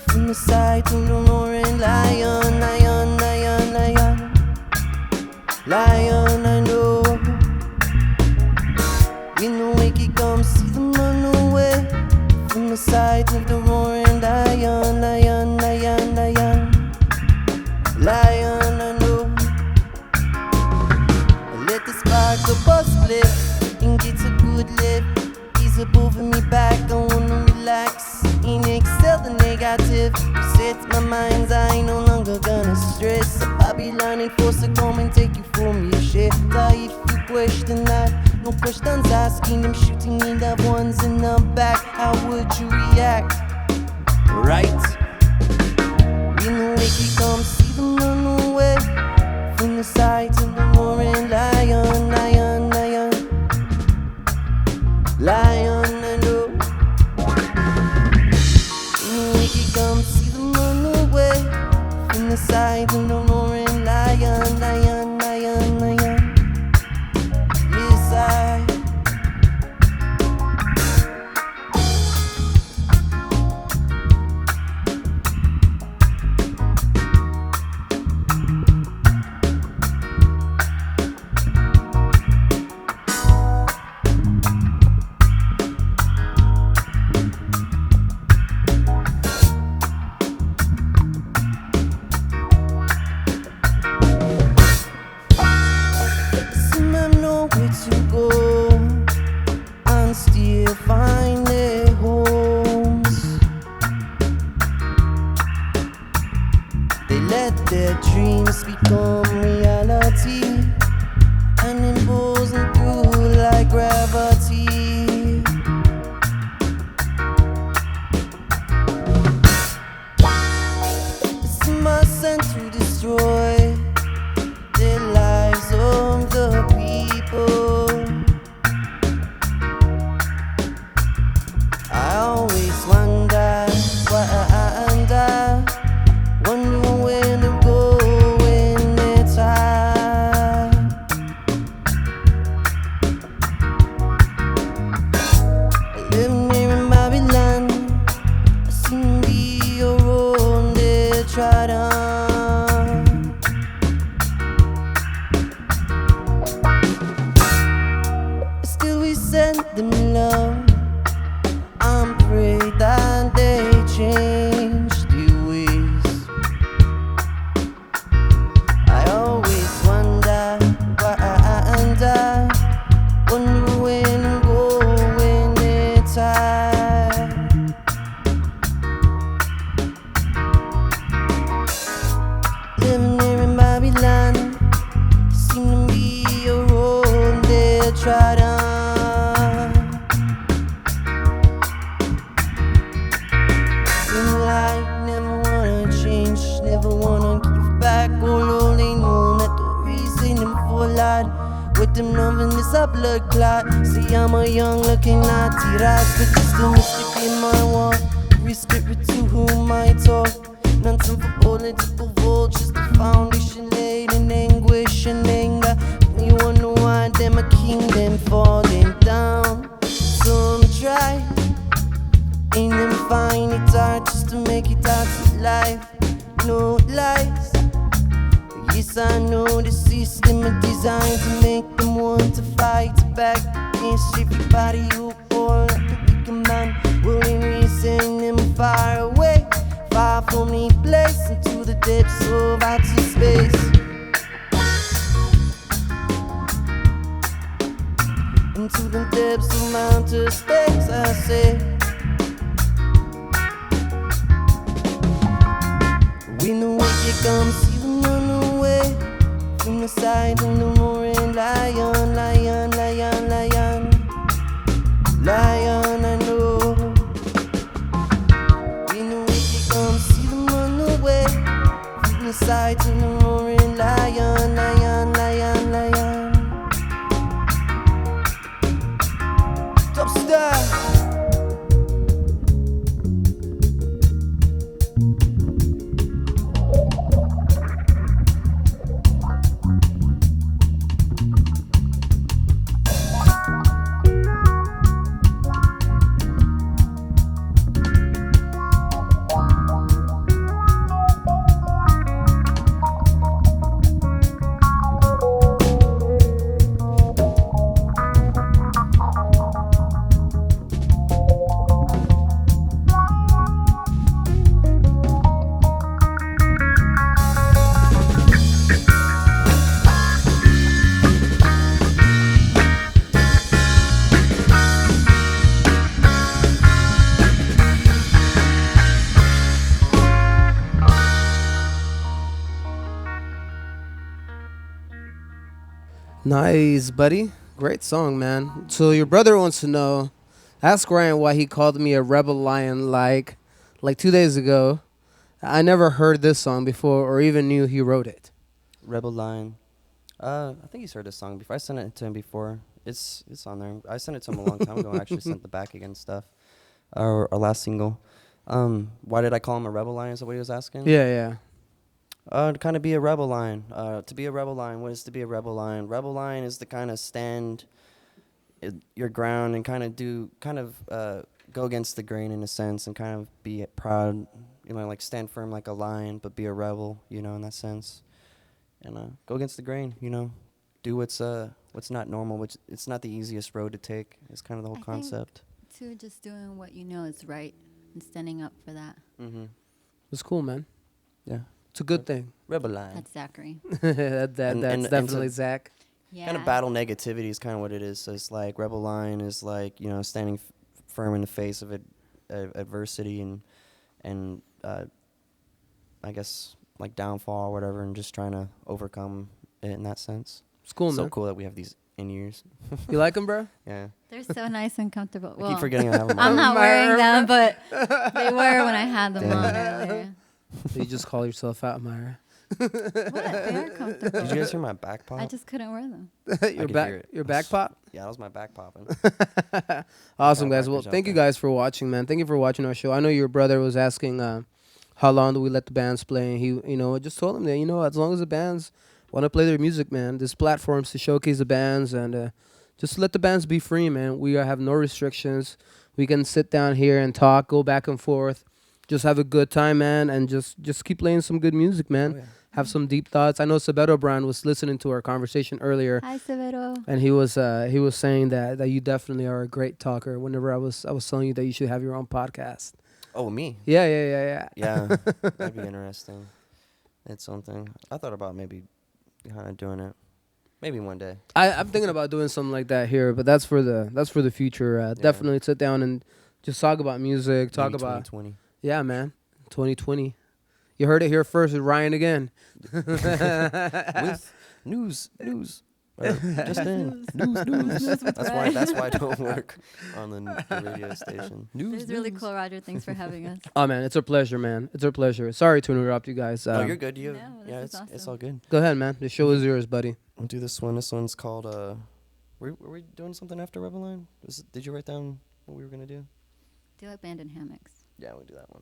from the sight of the roaring lion, lion, lion, lion, lion, I know. When the wicked come, see them run away from the sight of the roaring lion, lion, lion, lion, lion, I know. Let the spark of bus split and get a good lift. He's above me back, I wanna relax. Exhale the negative. Set my mind's eye, no longer gonna stress. Babylon enforce to come and take you from your shit. If you question that, no questions asking them, shooting in the ones in the back. How would you react? Right? When the wicked come, see them run away from the sight of the roaring lion, lion, lion, lion, I know. When the wicked come, see them run away from the sight of the roaring lion, lion, lion, lion. Yes, I. They let their dreams become reality and imposing through like gravity. It's my scent to destroy the lives of the people. I always wonder why wonder when to go when it's high. Living here in Babylon, I seem to be a road they tried on. Still we send them love. I'm afraid that they change their ways. I always wonder why wonder when to go when it's high. Living here in Babylon, seem to be a road they tried on. Never wanna change, never wanna give back. All they know that the reason them for lied. With them loving this a blood clot. See, I'm a young looking naughty rat, but just a mystic in my walk. Restrict to whom I talk. Nonsense for political vultures. The foundation laid in anguish and anger. You wonder why them a kingdom falling down. Some try. Ain't them find it hard just to make it out of life. No lies. Yes, I know the system is designed to make them want to fight back against everybody who call up the big man. Willing reason them far away, far from the place, into the depths of outer space. Into the depths of outer space, I say. When the wicked comes, see them run away from the side of the roaring lion, lion, lion, lion, lion, I know. When the wicked comes, see them run away from the side of the roaring lion, lion, lion, lion. Top star. Nice, buddy. Great song, man. So your brother wants to know, ask Ryan why he called me a rebel lion like 2 days ago. I never heard this song before or even knew he wrote it. Rebel Line. I think he's heard this song before. I sent it to him before. It's on there. I sent it to him a long time ago. I actually sent the back again stuff. Our last single. Why did I call him a rebel lion? Is that what he was asking? Yeah. To kind of be a rebel lion. To be a rebel lion, what is to be a rebel lion? Rebel lion is to kind of stand your ground and kind of go against the grain in a sense and kind of be proud, like stand firm like a lion, but be a rebel, in that sense. And go against the grain, do what's not normal, which it's not the easiest road to take. It's kind of the whole concept. Too, just doing what you know is right and standing up for that. Mm-hmm. It's cool, man. Yeah. It's a good thing. Rebel lion. That's Zachary. That's And definitely to Zach. Yeah. kind of battle negativity is kind of what it is. So it's like rebel lion is like, standing firm in the face of adversity and I guess like downfall or whatever, and just trying to overcome it in that sense. It's cool, So man. cool that we have these in-ears. You like them, bro? Yeah. They're so nice and comfortable. I keep forgetting I have them I'm on. not wearing them, but they were when I had them Damn. on earlier. You just call yourself out, Myra. What? They are comfortable. Did you guys hear my back pop? I just couldn't wear them. your could back, hear it. your back pop. Yeah, that was my back popping. Awesome, guys. backers Well, out thank you there. guys for watching, man. Thank you for watching our show. I know your brother was asking how long do we let the bands play, and he, I just told him that, as long as the bands want to play their music, man, there's platforms to showcase the bands, and just let the bands be free, man. We have no restrictions. We can sit down here and talk, go back and forth, just have a good time, man, and just keep playing some good music, man. Oh, yeah. Have some deep thoughts. I know Severo Brand was listening to our conversation earlier. Hi, Severo. And he was saying that you definitely are a great talker. Whenever I was telling you that you should have your own podcast. Oh, me? Yeah. Yeah, that'd be interesting. It's something. I thought about maybe kind of doing it. Maybe one day. I'm thinking about doing something like that here, but that's for the future. Definitely sit down and just talk about music. Talk Maybe about 2020. yeah, man. 2020. You heard it here first with Ryan again. With news. Just in news. That's why I don't work on the radio station. This is really cool, Roger. Thanks for having us. Oh man, it's our pleasure, man. It's our pleasure. Sorry to interrupt you guys. No, you're good. No, this is It's awesome. all good. Go ahead, man. The show is yours, buddy. We'll do this one. This one's called were we doing something after Reveline? Did you write down what we were gonna do? Do abandoned hammocks. Yeah, we'll do that one.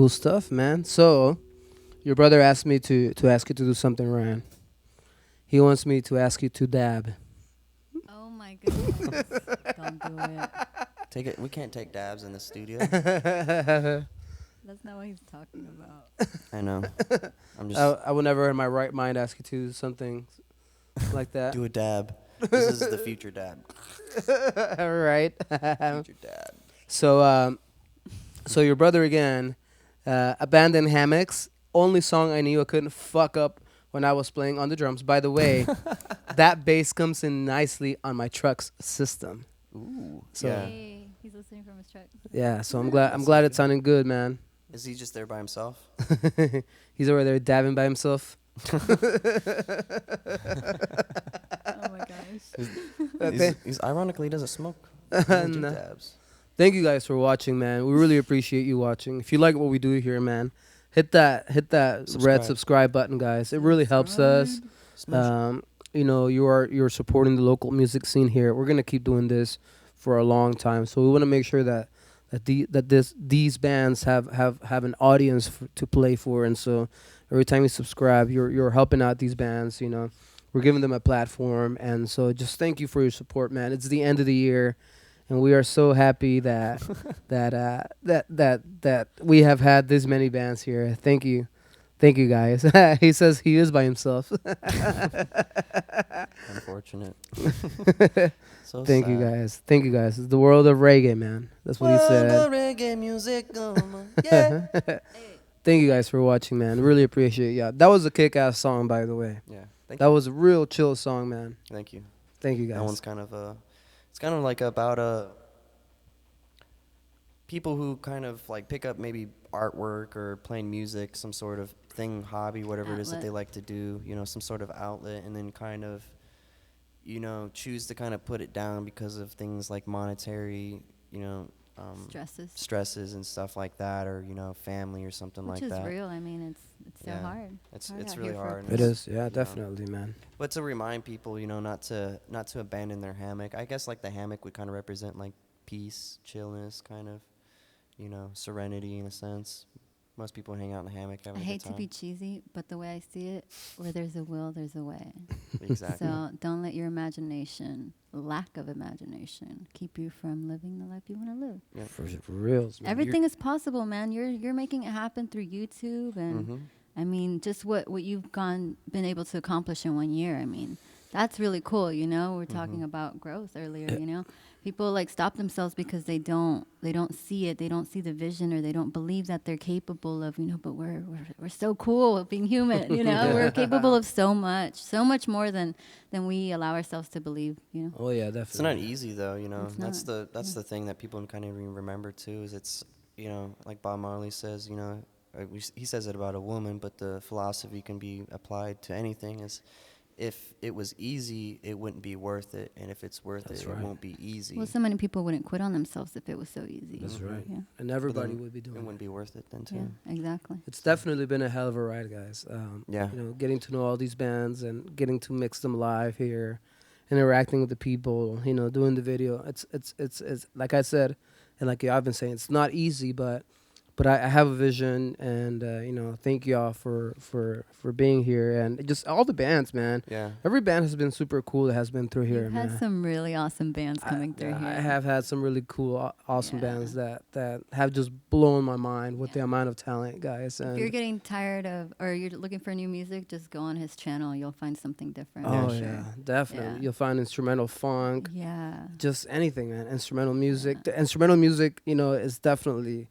Cool stuff, man. So, your brother asked me to ask you to do something, Ryan. He wants me to ask you to dab. Oh my goodness. Don't do it. Take it. We can't take dabs in the studio. That's not what he's talking about. I know. I'm just I would never in my right mind ask you to do something like that. do a dab. This is the future dab. All right. Future dab. So, so your brother again, abandoned hammocks. Only song I knew I couldn't fuck up when I was playing on the drums. By the way, that bass comes in nicely on my truck's system. Ooh. So- yeah. Hey, he's listening from his truck. Yeah, so I'm glad it sounded good, man. Is he just there by himself? He's over there dabbing by himself. Oh my gosh. He's ironically doesn't smoke. He doesn't do No. dabs. Thank you guys for watching, man. We really appreciate you watching. If you like what we do here, man, hit that red Subscribe. subscribe button, guys. It really helps us. Smash. You're supporting the local music scene here. We're gonna keep doing this for a long time, so we want to make sure that these bands have an audience to play for, and so every time you subscribe, you're helping out these bands. We're giving them a platform, and so just thank you for your support, man. It's the end of the year, and we are so happy that that we have had this many bands here. Thank you guys. He says he is by himself. Unfortunate. So Thank you sad. guys. Thank you guys. It's the world of reggae, man. That's what he said. World of reggae music, yeah. Thank you guys for watching, man. Really appreciate ya. That was a kick-ass song, by the way. Yeah. That was a real chill song, man. Thank you. Thank you guys. That one's kind of it's kind of like about people who kind of like pick up maybe artwork or playing music, some sort of thing, hobby, whatever it is that Outlet. they like to do, some sort of outlet, and then kind of, choose to kind of put it down because of things like monetary, stresses and stuff like that, or family or something Which like is that. real. I mean, it's so Yeah. hard. It's hard out really here for a hard. It is, yeah, know. definitely, man. But to remind people, not to abandon their hammock. I guess like the hammock would kind of represent like peace, chillness, kind of, serenity in a sense. Most people hang out in the hammock I having a hate good to be time. cheesy, but the way I see it, where there's a will, there's a way. Exactly. So don't let your imagination, lack of imagination, keep you from living the life you want to live. Yeah. For reals, man. Everything is possible, man. You're making it happen through YouTube, and Mhm. I mean, just what you've been able to accomplish in 1 year. I mean, that's really cool. We're talking about growth earlier. People like stop themselves because they don't see it. They don't see the vision, or they don't believe that they're capable of. But we're so cool at being human. We're capable of so much more than we allow ourselves to believe. Oh yeah, definitely. It's not easy though, It's That's not, the thing that people kind of even remember too. Is it's like Bob Marley says, he says it about a woman, but the philosophy can be applied to anything. Is if it was easy, it wouldn't be worth it, and if it's worth That's it, right. it won't be easy. Well, so many people wouldn't quit on themselves if it was so easy. That's right. Yeah, And But everybody then would be It doing wouldn't it. be worth it then too. yeah, exactly. It's definitely been a hell of a ride, guys. Yeah. Getting to know all these bands and getting to mix them live here, interacting with the people, doing the video. It's like I said, and like I've been saying, it's not easy, but I have a vision, and thank y'all for being here, and just all the bands, man. Yeah. Every band has been super cool that has been through here, You've man. had some really awesome bands coming through here. I have had some really cool, awesome Yeah. bands that have just blown my mind with the Yeah. amount of talent, guys. If And you're getting tired of, or you're looking for new music, just go on his channel. You'll find something different. oh for yeah, sure. definitely. Yeah. You'll find instrumental funk, Yeah. just anything, man. Instrumental music. Yeah. The instrumental music, is definitely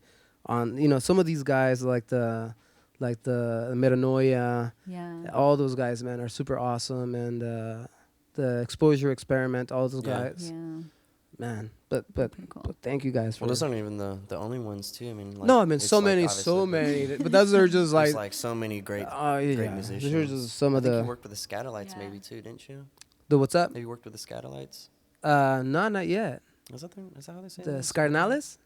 on. Some of these guys like the Metanoia, Yeah. all those guys, man, are super awesome, and the Exposure Experiment, all those Yeah. guys, Yeah. man. But Pretty cool. thank you guys for. Well, those aren't even the only ones too. I mean, like, no, I mean it's so like many, obviously But those are just there's like, so many great yeah, great those are musicians. just some I of think the. you worked with the Scatolites Yeah. maybe too, didn't you? The what's up? Maybe you worked with the Scatolites. No, not yet. Is that how they say The it? Scarnales.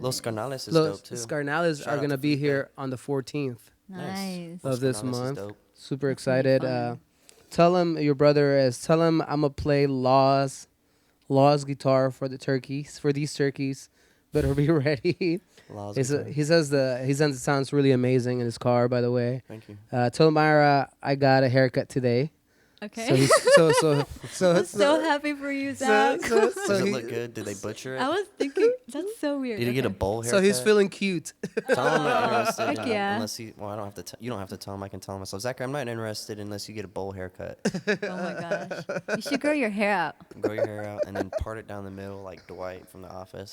Los Carnales is Los dope too. Scarnales Shout are out gonna to be Felipe. here on the 14th Nice. Los of this Carnales is month. dope. Super That's gonna be excited. fun. Tell him your brother is. Tell him I'm gonna play Law's guitar for these turkeys. Better be ready. Laws He be says it sounds really amazing in his car. By the way, Thank you. tell Myra I got a haircut today. Okay. So he's I'm so happy for you, Zach. Does it he- look good? Did they butcher it? I was thinking that's so weird. Did he get a Okay. bowl haircut? so he's feeling cute. Tell him I'm not interested. Heck yeah. Unless he, well, I don't have to. You don't have to tell him. I can tell him myself. Zachary, I'm not interested unless you get a bowl haircut. Oh my gosh. You should grow your hair out. Grow your hair out and then part it down the middle like Dwight from The Office.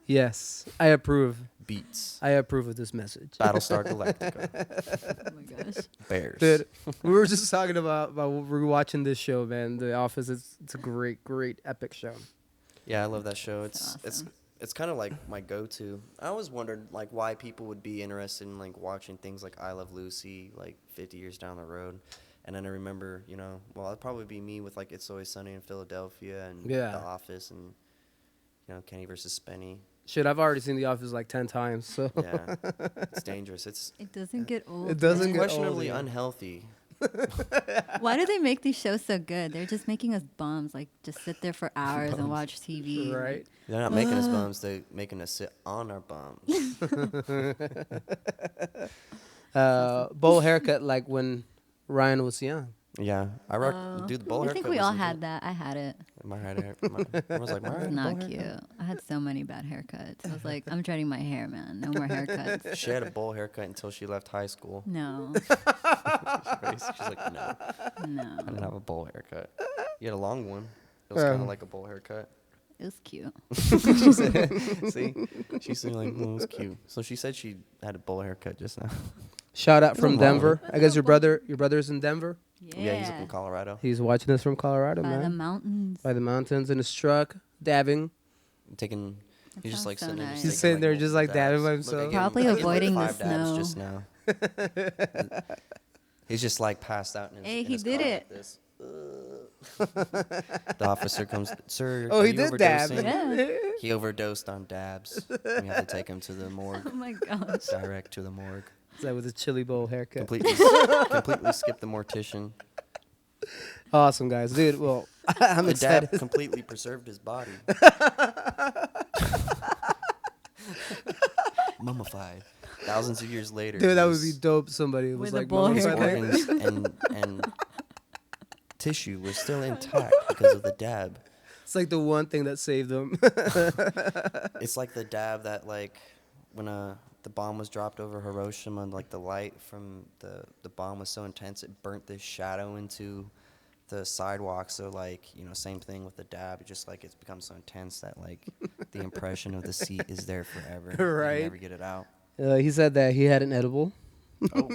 Yes, I approve. Beats. I approve of this message. Battlestar Galactica. Oh my gosh. Bears. Dude, we were just talking about rewatching this show, man. The Office. It's a great epic show. Yeah, I love that show. So It's awesome. it's kind of like my go-to. I always wondered like why people would be interested in like watching things like I Love Lucy like 50 years down the road. And then I remember, well, it'd probably be me with like It's Always Sunny in Philadelphia and Yeah. The Office and Kenny versus Spenny. Shit, I've already seen The Office like 10 times. So Yeah, it's dangerous. It's It doesn't get old. It doesn't man. get old, questionably yeah. unhealthy. Why do they make these shows so good? They're just making us bums. Like, just sit there for hours and watch TV. right. They're not making us bums. They're making us sit on our bums. Bowl haircut like when Ryan was young. Yeah, I rock. Dude, the bowl I haircut. think we was all legit. had that. I had it. My hair. I was like, my It's not cute. I had so many bad haircuts. I was like, I'm dreading my hair, man. No more haircuts. She had a bowl haircut until she left high school. No, She's like, no, I no. didn't have a bowl haircut. You had a long one. It was kind of like a bowl haircut. It was cute. She said, see, she's like, it was cute. So she said she had a bowl haircut just now. Shout out from Nothing wrong Denver. I guess your brother's in Denver. Yeah, he's up in Colorado. He's watching us from Colorado, By man. the mountains. By the mountains in his truck, dabbing. Taking. He's just sounds like so sitting there. nice. Just He's sitting there taking, just, multiple like, dabbing by dabs. Look, I himself. gave him- Probably I gave him, like, avoiding the 5 dabs snow. just now. He's just like passed out in his. Hey, in he his did car it. Like this. The officer comes, sir. Oh, are he you did dab. overdosing?" Yeah. He overdosed on dabs. We have to take him to the morgue. Oh my gosh. Direct to the morgue. Is that with a chili bowl haircut? Completely skip the mortician. Awesome, guys. Dude, well, I'm The excited. dab completely preserved his body. Mummified. Thousands of years later. Dude, that would his- be dope. Somebody was With a like, bowl his mummified haircut. there. organs and tissue was still intact because of the dab. It's like the one thing that saved him. It's like the dab that like when the bomb was dropped over Hiroshima and like the light from the bomb was so intense it burnt this shadow into the sidewalk. So like, same thing with the dab. It just like it's become so intense that like the impression of the seat is there forever. You Right. can never get it out. He said that he had an edible. Oh,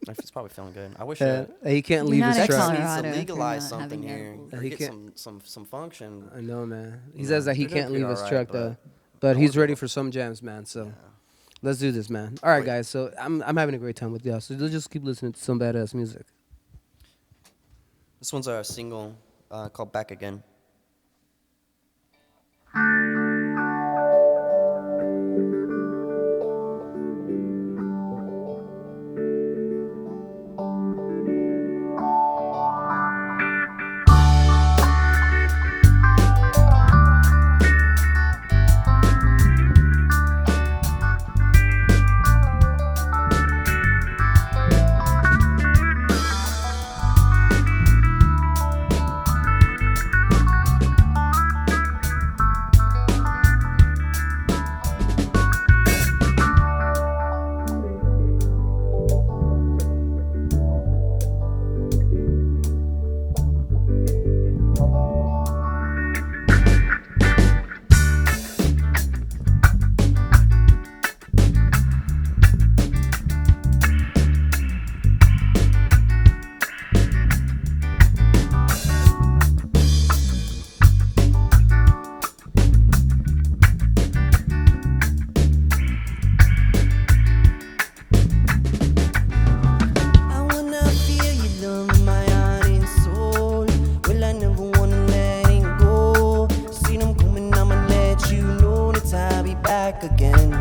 it's probably feeling good. I wish He can't You're leave not his in Texas truck. needs Colorado to if you're legalize not something having here edibles. or He get can't- some function. I know, man. He You says know, that he they're doing can't leave pretty his alright, truck though. but But I he's wanna ready go. for some jams, man. So let's do this, man. All right, Wait. guys. So I'm having a great time with y'all. So let's just keep listening to some badass music. This one's a single called Back Again. I wanna feel your love in my heart and soul. Well, I never wanna let it go. See them coming, I'ma let you know that I'll be back again.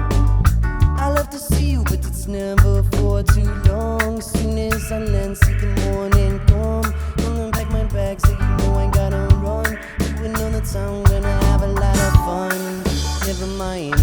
I love to see you, but it's never for too long. Soon as I land, see the morning come. Gonna pack my bags, so you know I gotta run to another town. Gonna have a lot of fun. Never mind,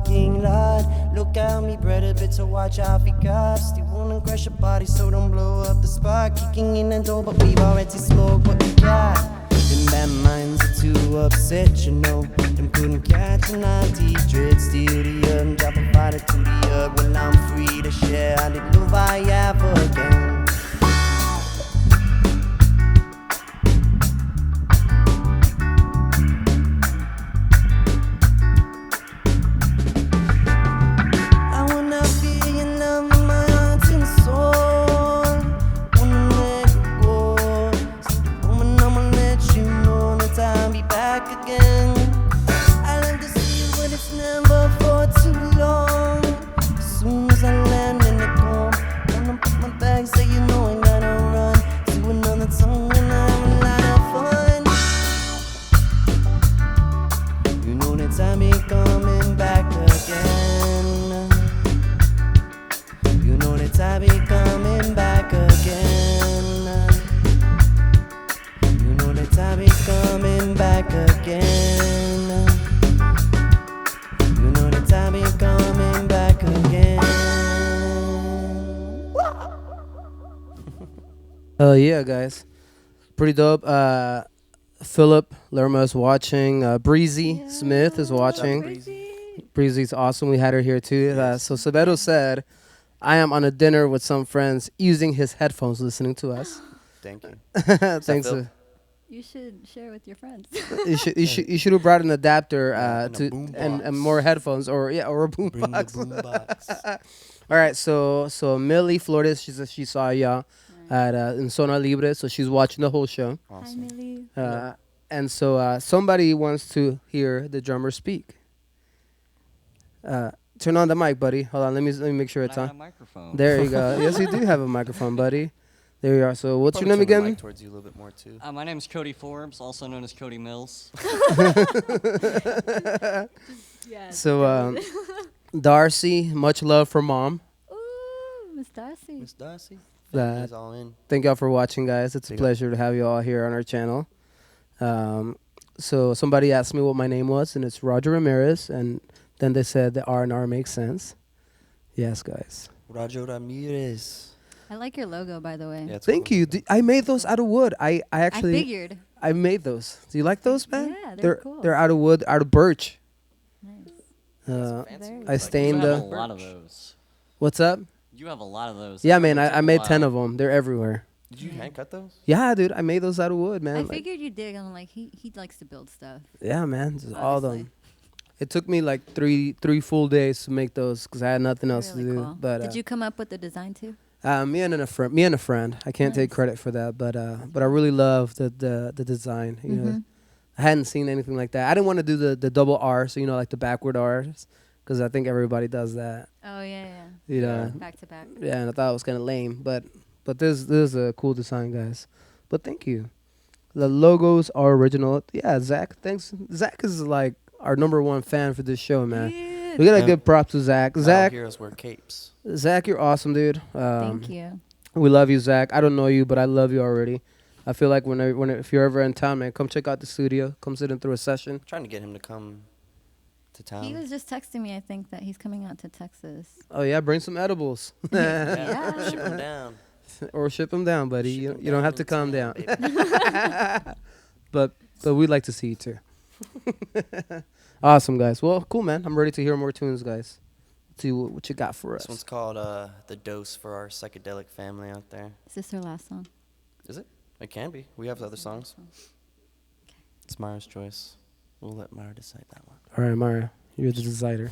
parking lot. Look out, me bread a bit to watch out for cops. They wanna crash your body, so don't blow up the spot. Kicking in the door, but we've already smoked what we got. Them bad minds are too upset, you know. Them couldn't catch an ID dread. Steal the and drop a fighter to the when I'm free to share. I did love I ever again. I wanna feel your love in my heart and soul. Wanna let you go. So the moment I'ma let you know that I'll be back again. I love to see you, but it's never for too long. As soon as I land in the dorm, wanna put my bag, so you know I gotta run to another song and I have a lot of fun. You know that I'll be coming back again. You know that I'll be coming back again. You know that I'll be coming back again. You know that I'll be coming back again. Yeah, guys. Pretty dope. Philip Lerma is watching. Breezy Smith is watching. Breezy's awesome. We had her here too. So Sabeto said, I am on a dinner with some friends using his headphones listening to us. Thank you. Thanks. Phil? You should share with your friends. You should have brought an adapter and a to boom and box. more headphones or a boom Bring the box. boom box. All right, so Millie Flores, she saw y'all at in Zona Libre, so she's watching the whole show. Hi, Awesome. Millie. And so somebody wants to hear the drummer speak. Turn on the mic, buddy. Hold on, let me make sure it's I got a on. microphone. There you go. Yes, you do have a microphone, buddy. There you are. So what's your Probably name turn the mic again? towards you a little bit more too. My name's Cody Forbes, also known as Cody Mills. Yes. So Darcy, much love from mom. Ooh, Miss Darcy. Miss Darcy. That- Family's all in. Thank y'all for watching, guys. It's a Big up. pleasure to have you all here on our channel. So somebody asked me what my name was, and it's Roger Ramirez, and then they said the R&R makes sense. Yes, guys. Roger Ramirez. I like your logo, by the way. Yeah, it's Thank cool. you. I made those out of wood. I I actually figured. I made those. Do you like those, man? Yeah, they're cool. They're out of wood, out of birch. Nice. Fancy. Very I You stained have a the. lot of those. What's up? You have a lot of those. Yeah, That man. would take I a made while. 10 of them. They're everywhere. Did you hand cut those? Yeah, dude. I made those out of wood, man. I Like, figured you did. I'm like, he likes to build stuff. yeah, man. Just all of Honestly. them. It took me like three full days to make those because I had nothing else Really to do. cool. But Did you come up with the design too? me and a friend. I can't take Nice. credit for that, but I really love the design. You know, Mhm. I hadn't seen anything like that. I didn't want to do the double R, so like the backward R's, because I think everybody does that. Oh yeah, You know, Back to back. yeah, and I thought it was kind of lame, but this is a cool design, guys. But thank you. The logos are original. Yeah, Zach. Thanks. Zach is like our #1 fan for this show, man. Yeah. We gotta Yeah. give props to Zach. Not all Zach, heroes wear capes. Zach, you're awesome, dude. Thank you. We love you, Zach. I don't know you, but I love you already. I feel like if you're ever in town, man, come check out the studio. Come sit in through a session. Trying to get him to come to town. He was just texting me. I think that he's coming out to Texas. Oh yeah, bring some edibles. Yeah. Ship him down. Or ship them down, buddy. Ship You, 'em you don't have to from calm down. town, baby. but we'd like to see you too. Awesome, guys. Well, cool, man. I'm ready to hear more tunes, guys. See what you got for This one's us. called The Dose for our psychedelic family out there. Is this her last song? Is it? It can be. We have other songs. It's Myra's choice. We'll let Myra decide that one. All right, Mario, you're the decider.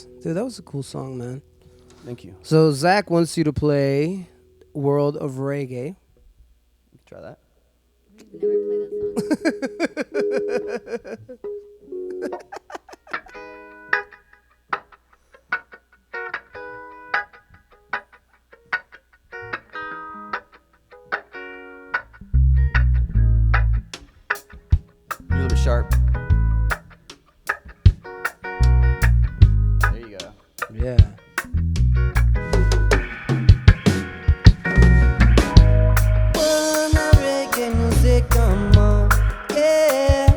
Nice. Dude, that was a cool song, man. Thank you. So Zach wants you to play World of Reggae. Try that. Never play that song. You're a little bit sharp. There you go. Yeah. Wanna reggae music, come on, yeah.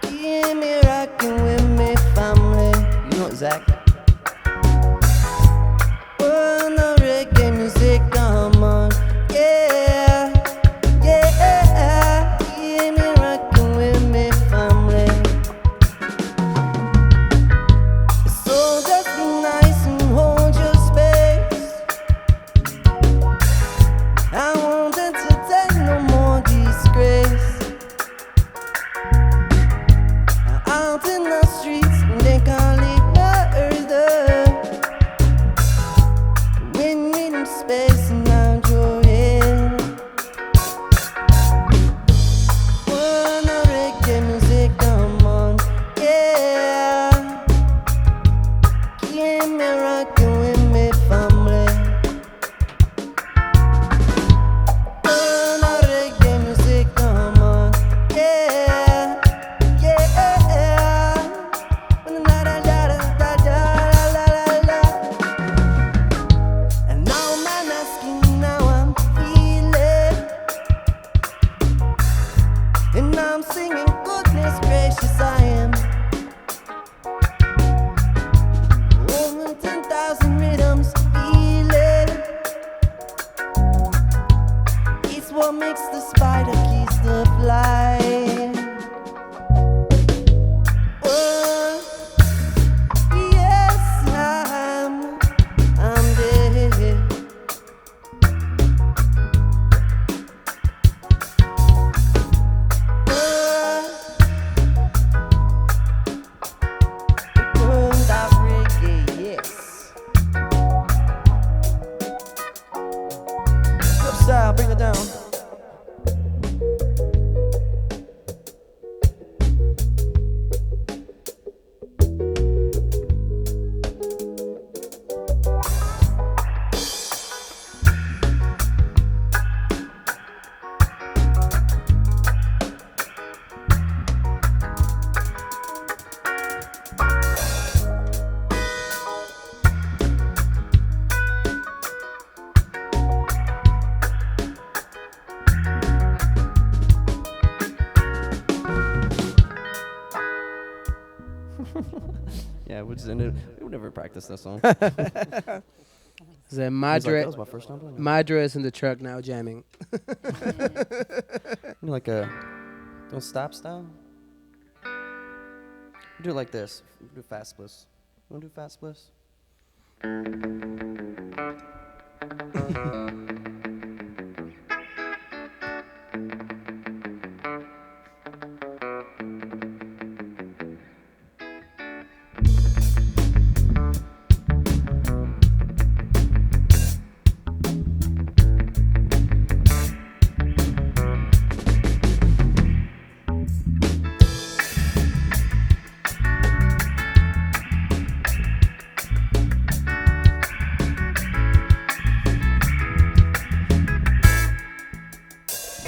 Keep me rocking with me family. You know Zach? Wanna reggae music, come on, yeah. Yeah, keep me rocking with me family. So just be nice and hold your space. I won't entertain no more disgrace. Out in the streets, they call it murder. When we in space and I'm drawing. Wanna reggae music, come on, yeah. Keep me rocking with me family. Wanna reggae music, come on, yeah. Yeah. La la la la la la la la. And now man asking how I'm feeling. And I'm singing, goodness gracious, I am. Over 10,000 rhythms, feeling. It's what makes the spider keys to fly. Oh, yes, I'm there. World of reggae, yes. Flip side, bring it down. Yeah, we just ended. We would never practice that song. Is that That Madre? was my first time playing it. Madre is in the truck now jamming. Like a don't stop style. Do it like this. Do fast splits. You wanna do fast splits?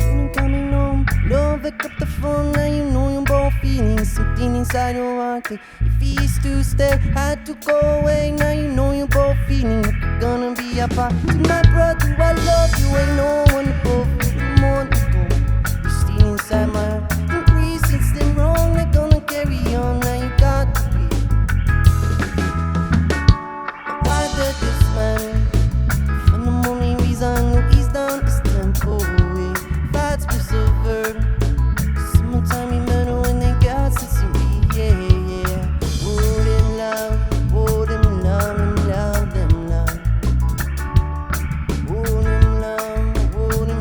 When I'm coming home, love, wake up the phone. Now you know you're both feeling something inside your heart. If he is to stay, had to go away. Now you know you're both feeling like you're gonna be apart. To my brother, I love you. Ain't no one above you. More to go. You're still inside my heart. The reasons they're wrong, they're gonna carry on. Now you got to be. Why did this man? And the only reason he's down is temporary. Vibes preserver. Summertime in metal when they got sense in me, yeah, yeah. Hold them love, hold them love, them love, them love. Hold them love, hold them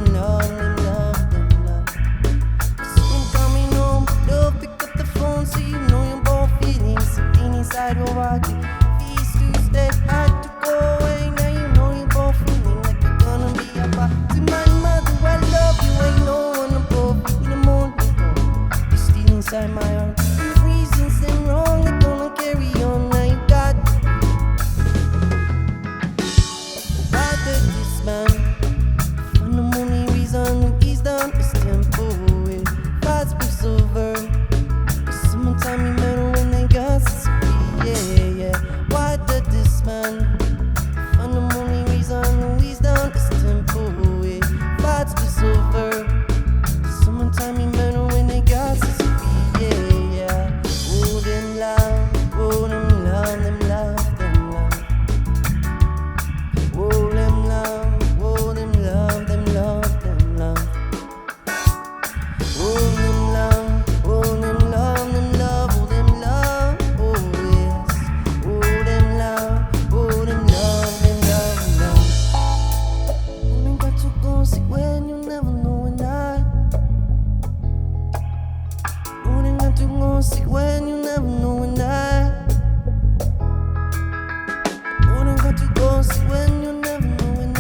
got to go when you never know when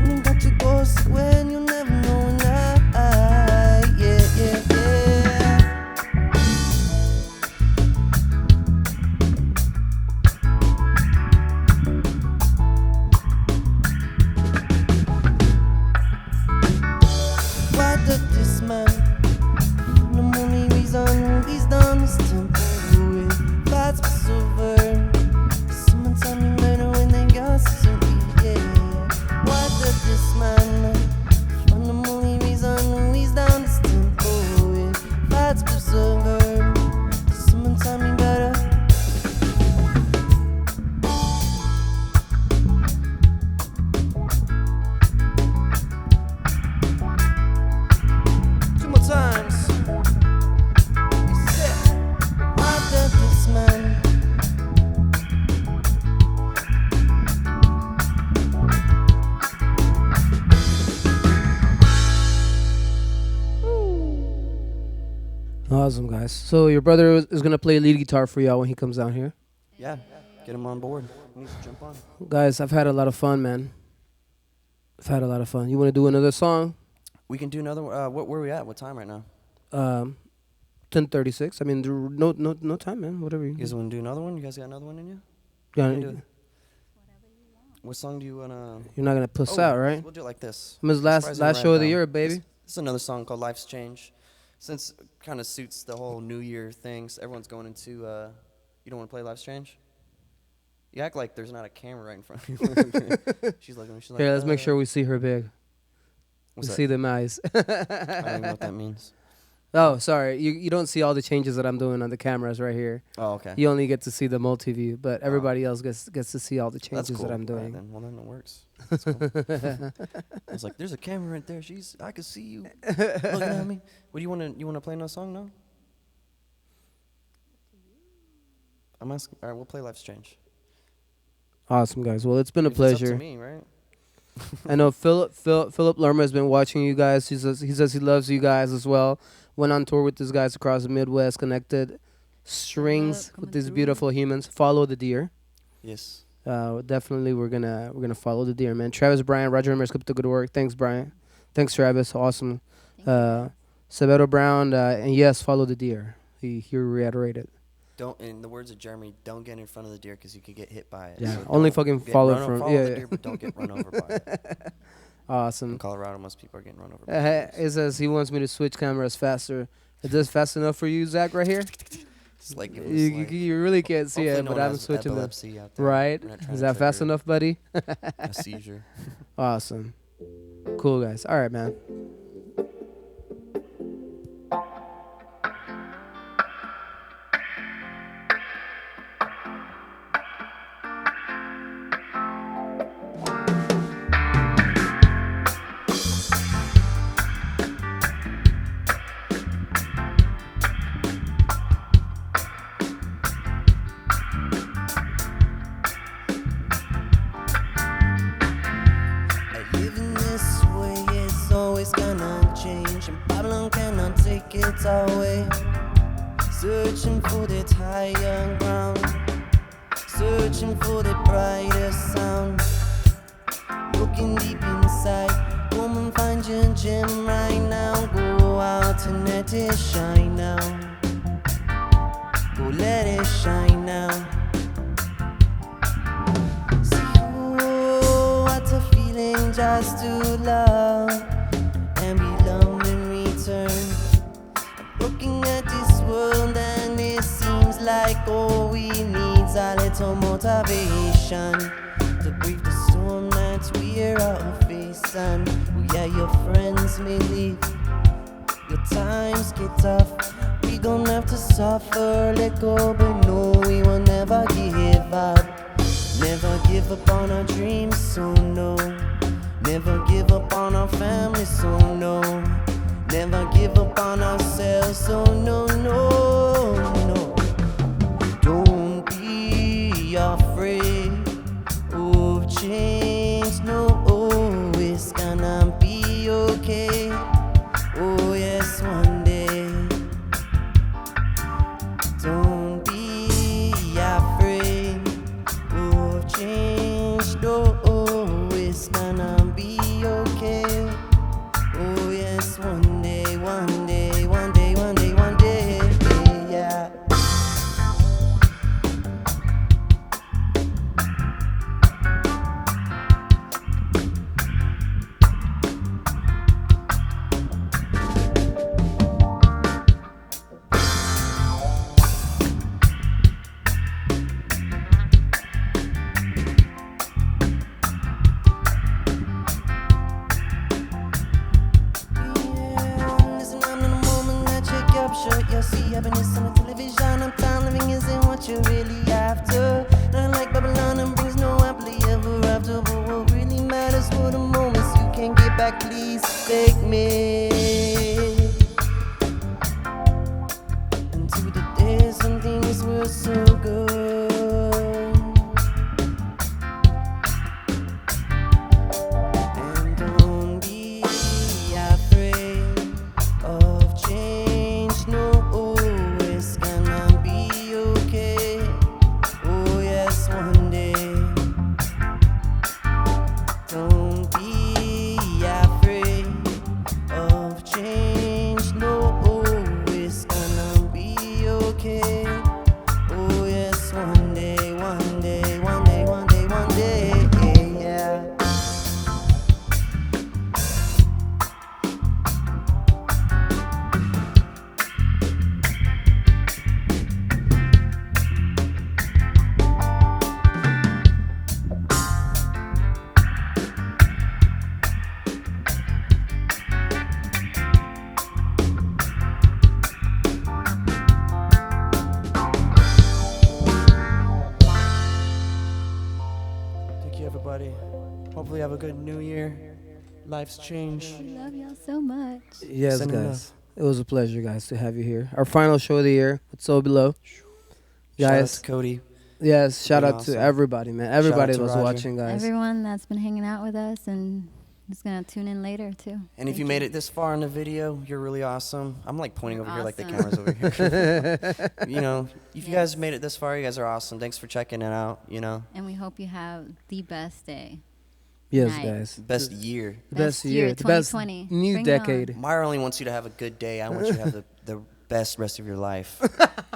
only got to go when you never know when yeah, yeah, yeah. Why did this man? The only reason he's done is temporary. That's over. Someone tell me better when they got to yeah. Why did this man? The only reason he's done is temporary. That's over. Someone tell me better. Two more times. Why did this man? Awesome, guys. So your brother is gonna play lead guitar for y'all when he comes down here. Yeah, get him on board. He needs to jump on. Guys, I've had a lot of fun, man. I've had a lot of fun. You want to do another song? We can do another one. Where are we at? What time right now? 10:36. I mean, no time, man. Whatever you You guys want to do another one? You guys got another one in you? Yeah, We can do it. What song do you want to... you're not gonna puss out, right? We'll do it like this. His last Surprising show of the Ragdown. year, baby. This is another song called Life's Change. Since it kind of suits the whole New Year things, everyone's going into... you don't want to play Life's Change? You act like there's not a camera right in front of you. She's like... Here, let's make sure we see her big. We What's see that? them eyes. I don't even know what that means. Oh, sorry. You don't see all the changes that I'm doing on the cameras right here. Oh, okay. You only get to see the multi-view, but everybody else gets to see all the That's changes cool. that I'm All right, doing. then. Well, then it works. That's cool. I was like, there's a camera right there. I can see you looking at me. What do you want to... You want to play another song now? I'm asking... All right, we'll play Life's Change. Awesome, guys. Well, it's been a If it's up to pleasure. me, right? I know Philip Lerma has been watching you guys. He says he loves you guys as well. Went on tour with these guys across the Midwest, connected strings coming with these through. beautiful humans. Follow the deer. Yes. Definitely, we're gonna follow the deer, man. Travis Bryant, Roger Ramirez, keep up the good work. Thanks, Bryant. Thanks, Travis. Awesome. Severo Brown, and yes, follow the deer. He reiterated. Don't, in the words of Jeremy, don't get in front of the deer because you could get hit by it. Yeah, So only don't fucking get follow run o- from- follow yeah, the yeah. deer, but don't get run over by it. In Awesome. Colorado, most people are getting run over by deer. He says he wants me to switch cameras faster. Is this fast enough for you, Zach, right here? It's like You, giving us, like, you really can't see hopefully it, no but one I'm has switching them. epilepsy out there. Right? We're not trying Is to that fast trigger enough, buddy? A seizure. Awesome. Cool, guys. All right, man. Living this way, it's always gonna change, and Babylon cannot take it away. Searching for that higher ground, searching for the brighter sound. Looking deep inside, come and find your gem right now. Go out and let it shine now. Go let it shine now. What a feeling just to love and be loved in return. Looking at this world and it seems like all we need's a little motivation to brave the storm that we're out facing. Oh yeah, your friends may leave, your times get tough. We gon' have to suffer, let go, but no, we will never give up. Never give up on our dreams, so no. Never give up on our family, so no. Never give up on ourselves, so no, no, no. Don't be afraid of change, no. It's gonna be okay. Oh yes, one day. Don't be afraid laughter. Not like Babylon and brings no happily ever after. But what really matters for the moments you can't get back, please take me into the days when things were so good. And don't be afraid of change. No, it's gonna be okay. Oh yes, one day. Don't be afraid of change. No, it's gonna be okay. Oh yes, one day, one day, one day, one day, one day. Yeah. Thank you, everybody. Hopefully, have a good new year. Life's change. We love y'all so much. Yes, Sending guys. It was a pleasure, guys, to have you here. Our final show of the year with So Below. Shout out Guys, to Cody. yes, shout Being out awesome. to everybody, man. Everybody to was Roger. watching, guys. Everyone that's been hanging out with us and is gonna tune in later too. And if you made it this far in the video, you're really awesome. I'm like pointing over here like the Awesome. camera's over here. You know, if you guys made it this far, you guys are awesome. Thanks for checking it out. You know, And we hope you have the best day. Yes, Night. guys. best year. The best Best year, year, the best 2020. new Bring it on. decade. Myra only wants you to have a good day. I want you to have the best rest of your life.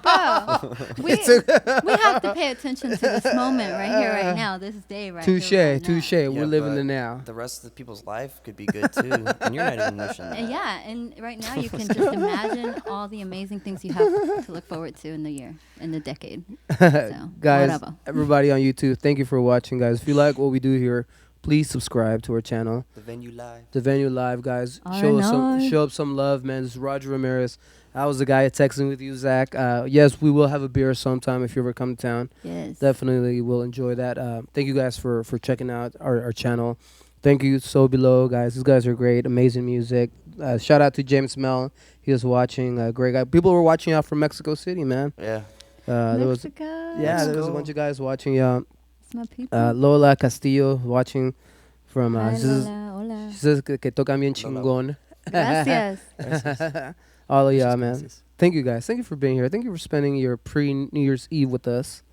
Bro, we have to pay attention to this moment right here, right now, this day right Touche, here. Right now. touche. We're Yeah, living the but now. The rest of the people's life could be good too, and you're not even wishing that. And yeah, and right now you can just imagine all the amazing things you have to look forward to in the year, in the decade. So, Guys, whatever. everybody on YouTube, thank you for watching, guys. If you like what we do here, please subscribe to our channel, The venue live. The Venue Live, guys. R&R. Show up some love, man. This is Roger Ramirez. I was the guy texting with you, Zach. Yes, we will have a beer sometime if you ever come to town. Yes. Definitely will enjoy that. Thank you guys for checking out our channel. Thank you, So Below, guys. These guys are great. Amazing music. Shout out to James Mel. He was watching. Great guy. People were watching out from Mexico City, man. Yeah. There was Mexico. there was a Mexico. bunch of guys watching. Yeah, It's my people. Lola Castillo watching from. Hi, She says, Lola. Hola. she says que tocan bien Lola. chingón. Gracias. All of y'all, Gracias, man. gracias. Thank you guys. Thank you for being here. Thank you for spending your pre-New Year's Eve with us,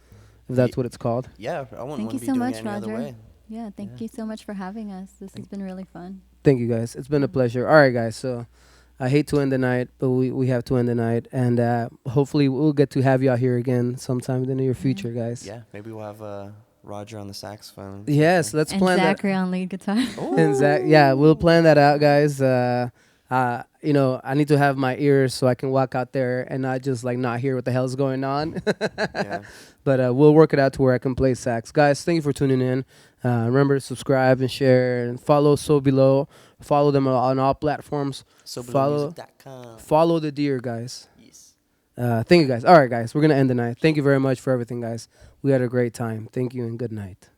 if that's what it's called. Yeah, I wouldn't Thank want you to be so doing much, it any other Roger. way. Yeah, thank you so much for having us. This has been really fun. Thank you guys. It's been a pleasure. All right, guys. So I hate to end the night, but we have to end the night, and hopefully we'll get to have y'all here again sometime in the near future, guys. Yeah, maybe we'll have Roger on the saxophone. Yes, let's And plan that. Zachary on lead guitar. And Zach, yeah, we'll plan that out, guys. You know, I need to have my ears so I can walk out there and not just like not hear what the hell's going on. Yeah. But we'll work it out to where I can play sax. Guys, thank you for tuning in. Remember to subscribe and share and follow So Below. Follow them on all platforms. Follow SoBelowMusic.com. follow the deer, guys. Yes. Thank you, guys. All right, guys, we're gonna end the night. Thank you very much for everything, guys. We had a great time. Thank you and good night.